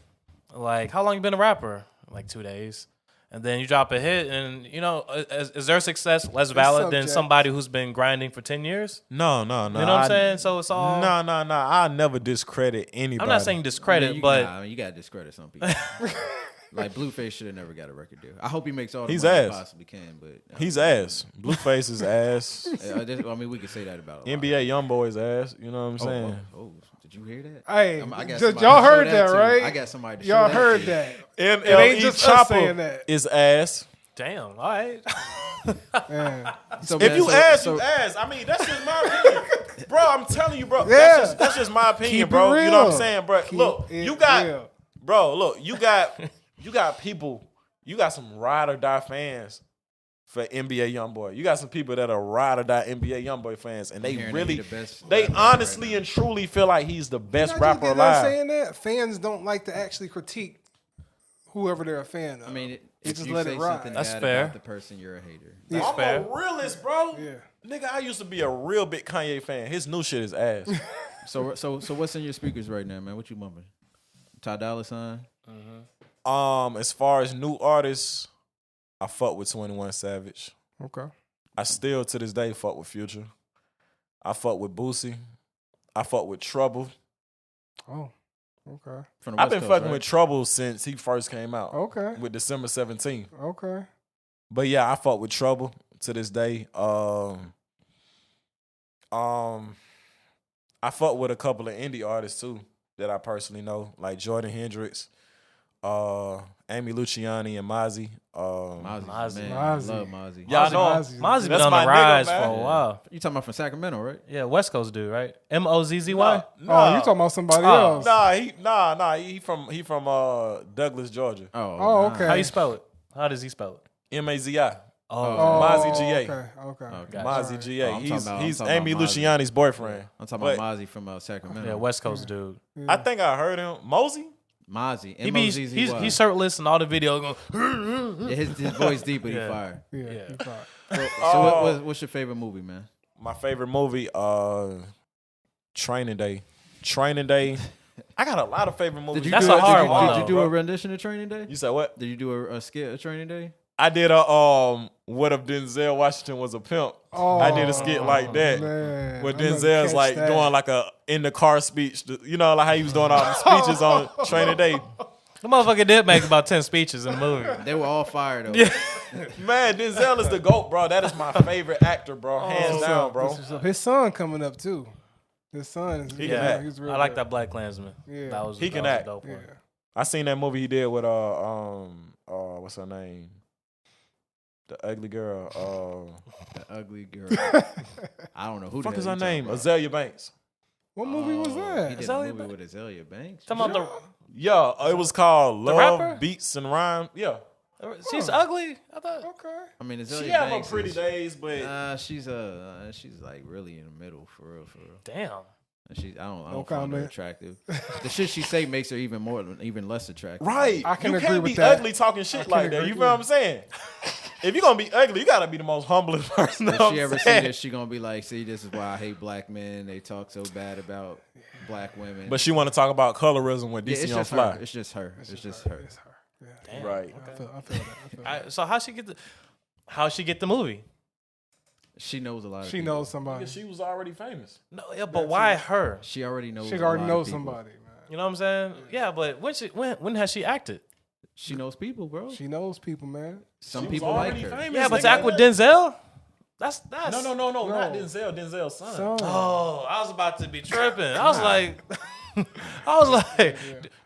Like, how long you been a rapper? Like 2 days. And then you drop a hit, and you know, is their success less valid than somebody who's been grinding for 10 years? No. You know what I'm saying? So it's all No. I never discredit anybody. I'm not saying discredit, but you gotta discredit some people. Like Blueface should have never got a record deal. I hope he makes all the He's money he ass. possibly can, but he's ass. Blueface is ass. I mean, we could say that about a lot. NBA YoungBoy's ass. You know what I'm saying? Oh, did you hear that? Hey, I got y'all somebody to heard show that, to. right? I got somebody to Y'all show heard to. that. It ain't just us saying that. is ass. damn, all right. Man. So, If man, you ass. I mean, that's just my opinion, bro. I'm telling you, bro. Yeah. That's just my opinion, Keep it bro. You know what I'm real. saying, bro? Keep Look, it you got, real. bro. Look, you got people. You got some ride or die fans for NBA YoungBoy. You got some people that are ride or die NBA YoungBoy fans, and they really, they honestly and truly feel like he's the best rapper alive. Saying that fans don't like to actually critique whoever they're a fan of. I mean, You if just you let say it ride. something That's bad fair. about the person, you're a hater. That's I'm fair. a realist, bro. Yeah. Nigga, I used to be a real big Kanye fan. His new shit is ass. So what's in your speakers right now, man? What you bumping? Ty Dolla $ign? As far as new artists, I fuck with 21 Savage. Okay. I still to this day fuck with Future. I fuck with Boosie. I fuck with Trouble. Oh. Okay. From the I've West been Coast, fucking right? with Trouble since he first came out. Okay. With December 17th. Okay. But yeah, I fuck with Trouble to this day. I fuck with a couple of indie artists too that I personally know, like Jordan Hendricks, Amy Luciani, and Mozzie. Mozzie, man. Mozzie. I love Mozzie. Y'all know Mozzie been That's on my the nigga, rise man. for a while. You talking about from Sacramento, right? Yeah, West Coast dude, right? Mozzy. Oh, you talking about somebody else? He from Douglas, Georgia. Oh, okay. How you spell it? How does he spell it? Mazi. Oh, Mozzie GA. Okay. gotcha. Mozzie GA. I'm He's talking about Amy Mozzie. Luciani's boyfriend. I'm talking about Mozzie from Sacramento. yeah, West Coast dude. I think I heard him. Mosey? Mozzie. He be, he's shirtless and all the video going. Yeah, his voice deep, but he Yeah. fire. Yeah. Yeah. you fine. So what's your favorite movie, man? My favorite movie, Training Day. Training Day. I got a lot of favorite movies. That's a hard one, Did you though, do a rendition of Training Day? You said what? Did you do a skit of Training Day? I did a what if Denzel Washington was a pimp? I did a skit like that. Man, Where I'm gonna Denzel's catch like that. doing like a in the car speech. You know, like how he was doing all the speeches on Training Day. The motherfucker did make about 10 speeches in the movie. They were all fired though. Man, Denzel is the GOAT, bro. That is my favorite actor, bro. Hands down, bro. So his son coming up too. His son is He can act. he's real I like good. that Black Klansman. Yeah. That was, He can that was act. a dope one. Yeah. I seen that movie he did with what's her name? The ugly girl. The ugly girl. I don't know who Fuck the is hell her you talking name? about. Azalea Banks. What movie was He that? did Azalea a movie Banks? with Azalea Banks. Talking about Yeah, it was called The Love, rapper? Beats, and Rhyme. Yeah. she's ugly. I thought. Okay. I mean, Azalea She have her Banks pretty is- days, but she's like really in the middle for real. Damn. And I don't No find her comment. attractive. The shit she say makes her even less attractive. right. I can you agree can't with be that. ugly talking shit can like that. agree You feel with what I'm saying? If you're gonna be ugly, you gotta be the most humblest person. If she ever see this, she gonna be like, "See, this is why I hate black men. They talk so bad about black women." But she want to talk about colorism with yeah, DC it's on just Fly. her. It's just her. It's just her. It's her. Yeah. Damn. Right. I feel that. So how she get the movie? She knows a lot of She people. knows somebody. Nigga, she was already famous. No, yeah, but why her? She already knows. She a already lot knows of people. somebody, man. You know what I'm saying? Yeah, but when has she acted? She knows people, bro. She knows people, man. Some She was people like already her. famous, Yeah, but to nigga. act with Denzel, that's No, not Denzel. Denzel's son. So, Oh, I was about to be tripping. I was like,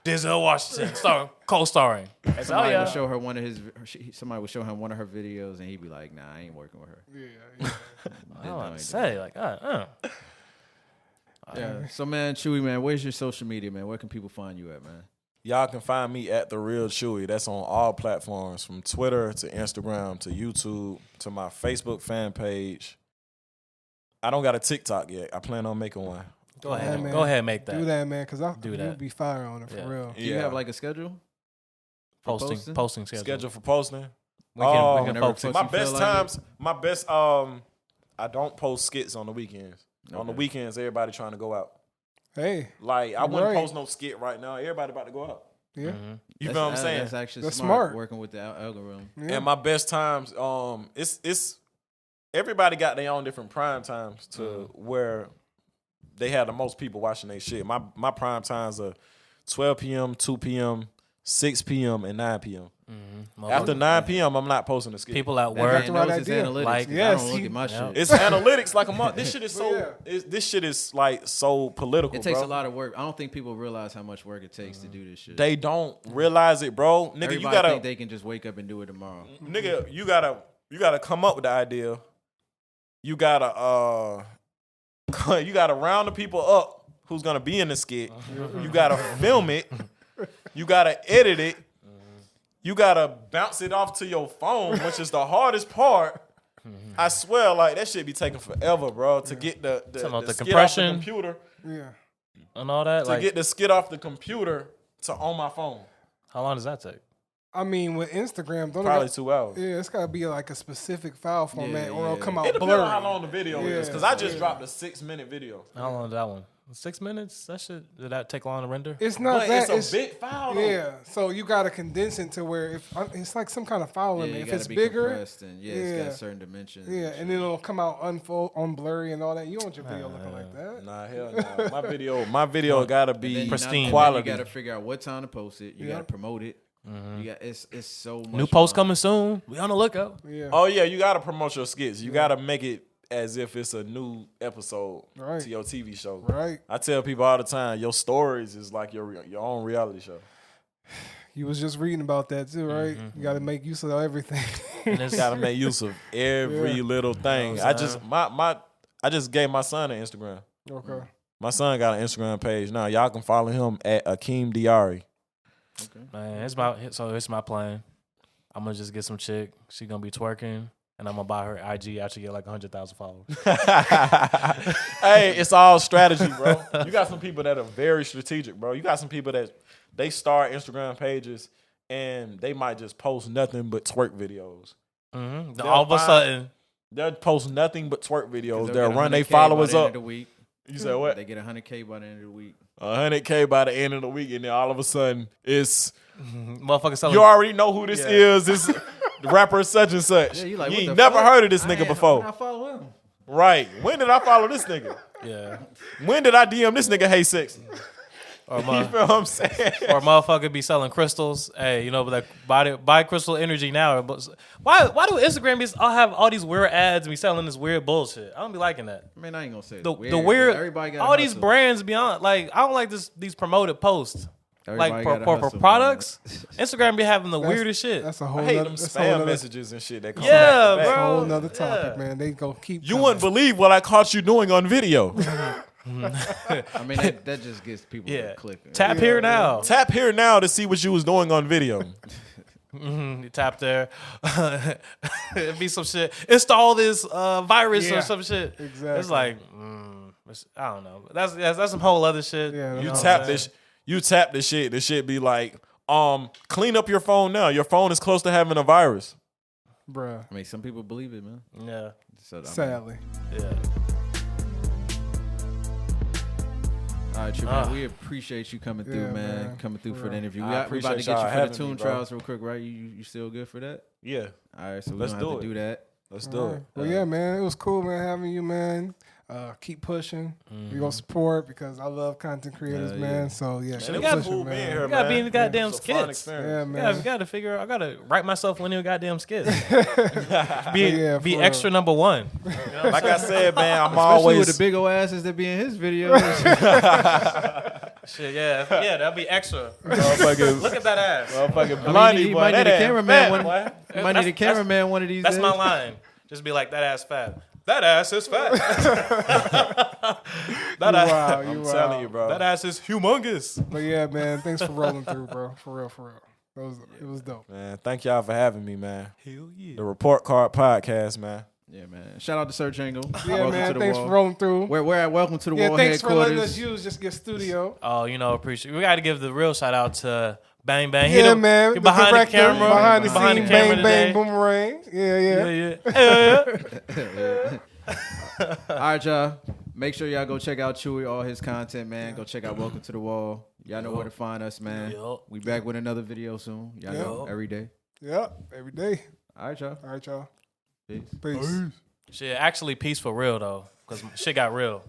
Denzel Washington, co-starring. I said, Somebody oh would yeah. show her one of his. Somebody would show him one of her videos, and he'd be like, "Nah, I ain't working with her." yeah. I don't want to say like, Yeah. So, man, Chuey, man, where's your social media, man? Where can people find you at, man? Y'all can find me at The Real Chuey. That's on all platforms, from Twitter to Instagram to YouTube to my Facebook fan page. I don't got a TikTok yet. I plan on making one. Go ahead, man. go ahead, and make that. Do that, man, because Do you'll that. be fire on it for Yeah. real. Do you have like a schedule? for Posting schedule. schedule for posting. We can whenever focus. fuck My you feel best like it? times, I don't post skits on the weekends. On the Okay. weekends, everybody trying to go out. Hey, Like, I wouldn't Right. post no skit right now. Everybody about to go out. yeah. You feel what I'm saying? That's actually That's smart, smart. working with the algorithm. Yeah. And my best times, it's everybody got their own different prime times to where they have the most people watching their shit. My prime times are 12 p.m., 2 p.m., 6 p.m., and 9 p.m. After 9 p.m., I'm not posting a skit. People at That work. man right knows his idea. analytics. Like, 'cause yeah, I don't look see- at my shit. It's analytics like a month. This shit is so. Yeah. This shit is like so political. It takes bro. a lot of work. I don't think people realize how much work it takes to do this shit. They don't realize it, bro. Nigga, Everybody you gotta, think they can just wake up and do it tomorrow. nigga, you gotta come up with the idea. You gotta you gotta round the people up who's gonna be in the skit. You gotta film it. You gotta edit it. You gotta bounce it off to your phone, which is the hardest part. I swear, like that shit be taking forever, bro, to get the Talking about the skit compression. off the computer. Yeah. And all that. To Like, get the skit off the computer to on my phone. how long does that take? I mean, with Instagram, don't Probably it 2 hours. yeah, it's got to be like a specific file format, or it'll yeah. come out It depends blurry. on how long the video is. Because I just dropped a 6-minute video. How long is that one? 6 minutes? That shit, did that take long to render? It's not But that. it's a big file, though. Yeah, so you got to condense it to where if it's like some kind of file Yeah, limit. you If gotta it's be bigger, compressed and it's yeah. got certain dimensions. yeah, and then it'll come out on blurry and all that. You don't want your video looking like that. Nah, hell no. My video gotta Then be you pristine. You quality. gotta figure out what time to post it. You Yeah. gotta promote it. You got it's so much. New post fun. coming soon. We on the lookout. Yeah, Oh yeah, you gotta promote your skits. You gotta make it as if it's a new episode Right. to your TV show. right. I tell people all the time, your stories is like your own reality show. You was just reading about that too, right? You got to make use of everything. And it's, You gotta make use of every Yeah. little thing. You know what I just gave my son an Instagram. Okay. My son got an Instagram page now. Y'all can follow him at Akeem Diari. man, it's my plan. I'm gonna just get some chick. She gonna be twerking, and I'm gonna buy her IG after she get like 100,000 followers. Hey, it's all strategy, bro. You got some people that are very strategic, bro. You got some people that they start Instagram pages and they might just post nothing but twerk videos. Mm-hmm. All of a find- sudden, They'll post nothing but twerk videos. They'll They'll get run their 100K by followers the end up. of the week. You said what? They get 100K by the end of the week. 100K by the end of the week, and then all of a sudden it's motherfucker selling. you already know who this is. This the rapper such and such. Yeah, you like, you what ain't the never fuck? heard of this I nigga ain't- before. when I follow him. Right. When did I follow this nigga? Yeah. When did I DM this nigga Hey Sexy? Or You feel what I'm saying? or motherfucker be selling crystals. Hey, you know, but like buy crystal energy now. But why do Instagram all have all these weird ads and be selling this weird bullshit? I don't be liking that. I mean, I ain't gonna say The it's the weird, Everybody got all these brands beyond like I don't like these promoted posts. Like for products, Instagram be having the weirdest shit. That's a whole. I hate nother, them that's a whole spam nother, messages and shit that come Yeah, back to back. bro. whole nother topic, Yeah. man. They gonna keep. You coming. wouldn't believe what I caught you doing on video. I mean, that just gets people Yeah. to click. Tap here now. Tap here now to see what you was doing on video. You tap there. It'd be some shit. Install this virus Yeah, or some shit. exactly. It's like I don't know. That's some whole other shit. Yeah, You know what tap I'm this. You tap the shit. The shit be like, clean up your phone now. Your phone is close to having a virus. bruh. I mean, some people believe it, man. Yeah. So, I mean, Sadly, Yeah. all right, man. We appreciate you coming through, Yeah, man. man. Coming through For for the real. interview. I We about to appreciate get y'all you for the having tune me, bro. trials real quick, right? You still good for that? Yeah. All right, so we Let's don't have do to it. do that. Let's do it. Well, yeah, man, it was cool, man, having you, man. Keep pushing. We gonna support because I love content creators, man. So yeah, Man, keep it was pushing, cool man. being here, We gotta man. be in the goddamn It was a fun skits. experience. Yeah, man. We gotta figure out. I gotta write myself one of your goddamn skits. be Yeah, be for extra number one. You know what I'm Like I said, man, I'm Especially always with the big old asses that be in his videos. Shit, yeah, that'll be extra. motherfucking Look at that ass. motherfucking I blondie mean, he boy. might need That a ass cameraman fat, one. boy. You might need a cameraman one of these That's days. my line. Just be like, that ass fat. That ass is fat. That ass, Wow, I'm wow. telling you, bro. that ass is humongous. But yeah, man, thanks for rolling through, bro. For real. It was dope. Man, thank y'all for having me, man. Hell yeah. The Report Card Podcast, man. Yeah, man. Shout out to Search Angle. Yeah, Welcome man, to the thanks wall. for rolling through. We're at Welcome to the Yeah, Wall thanks for letting headquarters. us use just your studio. Oh, appreciate. We got to give the real shout out to Bang Bang. Yeah, man. He behind the director, camera. behind the behind scene, the camera bang, bang, today. boomerang. Yeah. Yeah. All right, y'all. Make sure y'all go check out Chuey, all his content, man. Go check out Welcome to the Wall. Y'all know where to find us, man. Yup. We back with another video soon. Y'all know every day. Yep, every day. All right, y'all. All right, y'all. Peace. Peace. Shit, actually, peace for real though, because shit got real.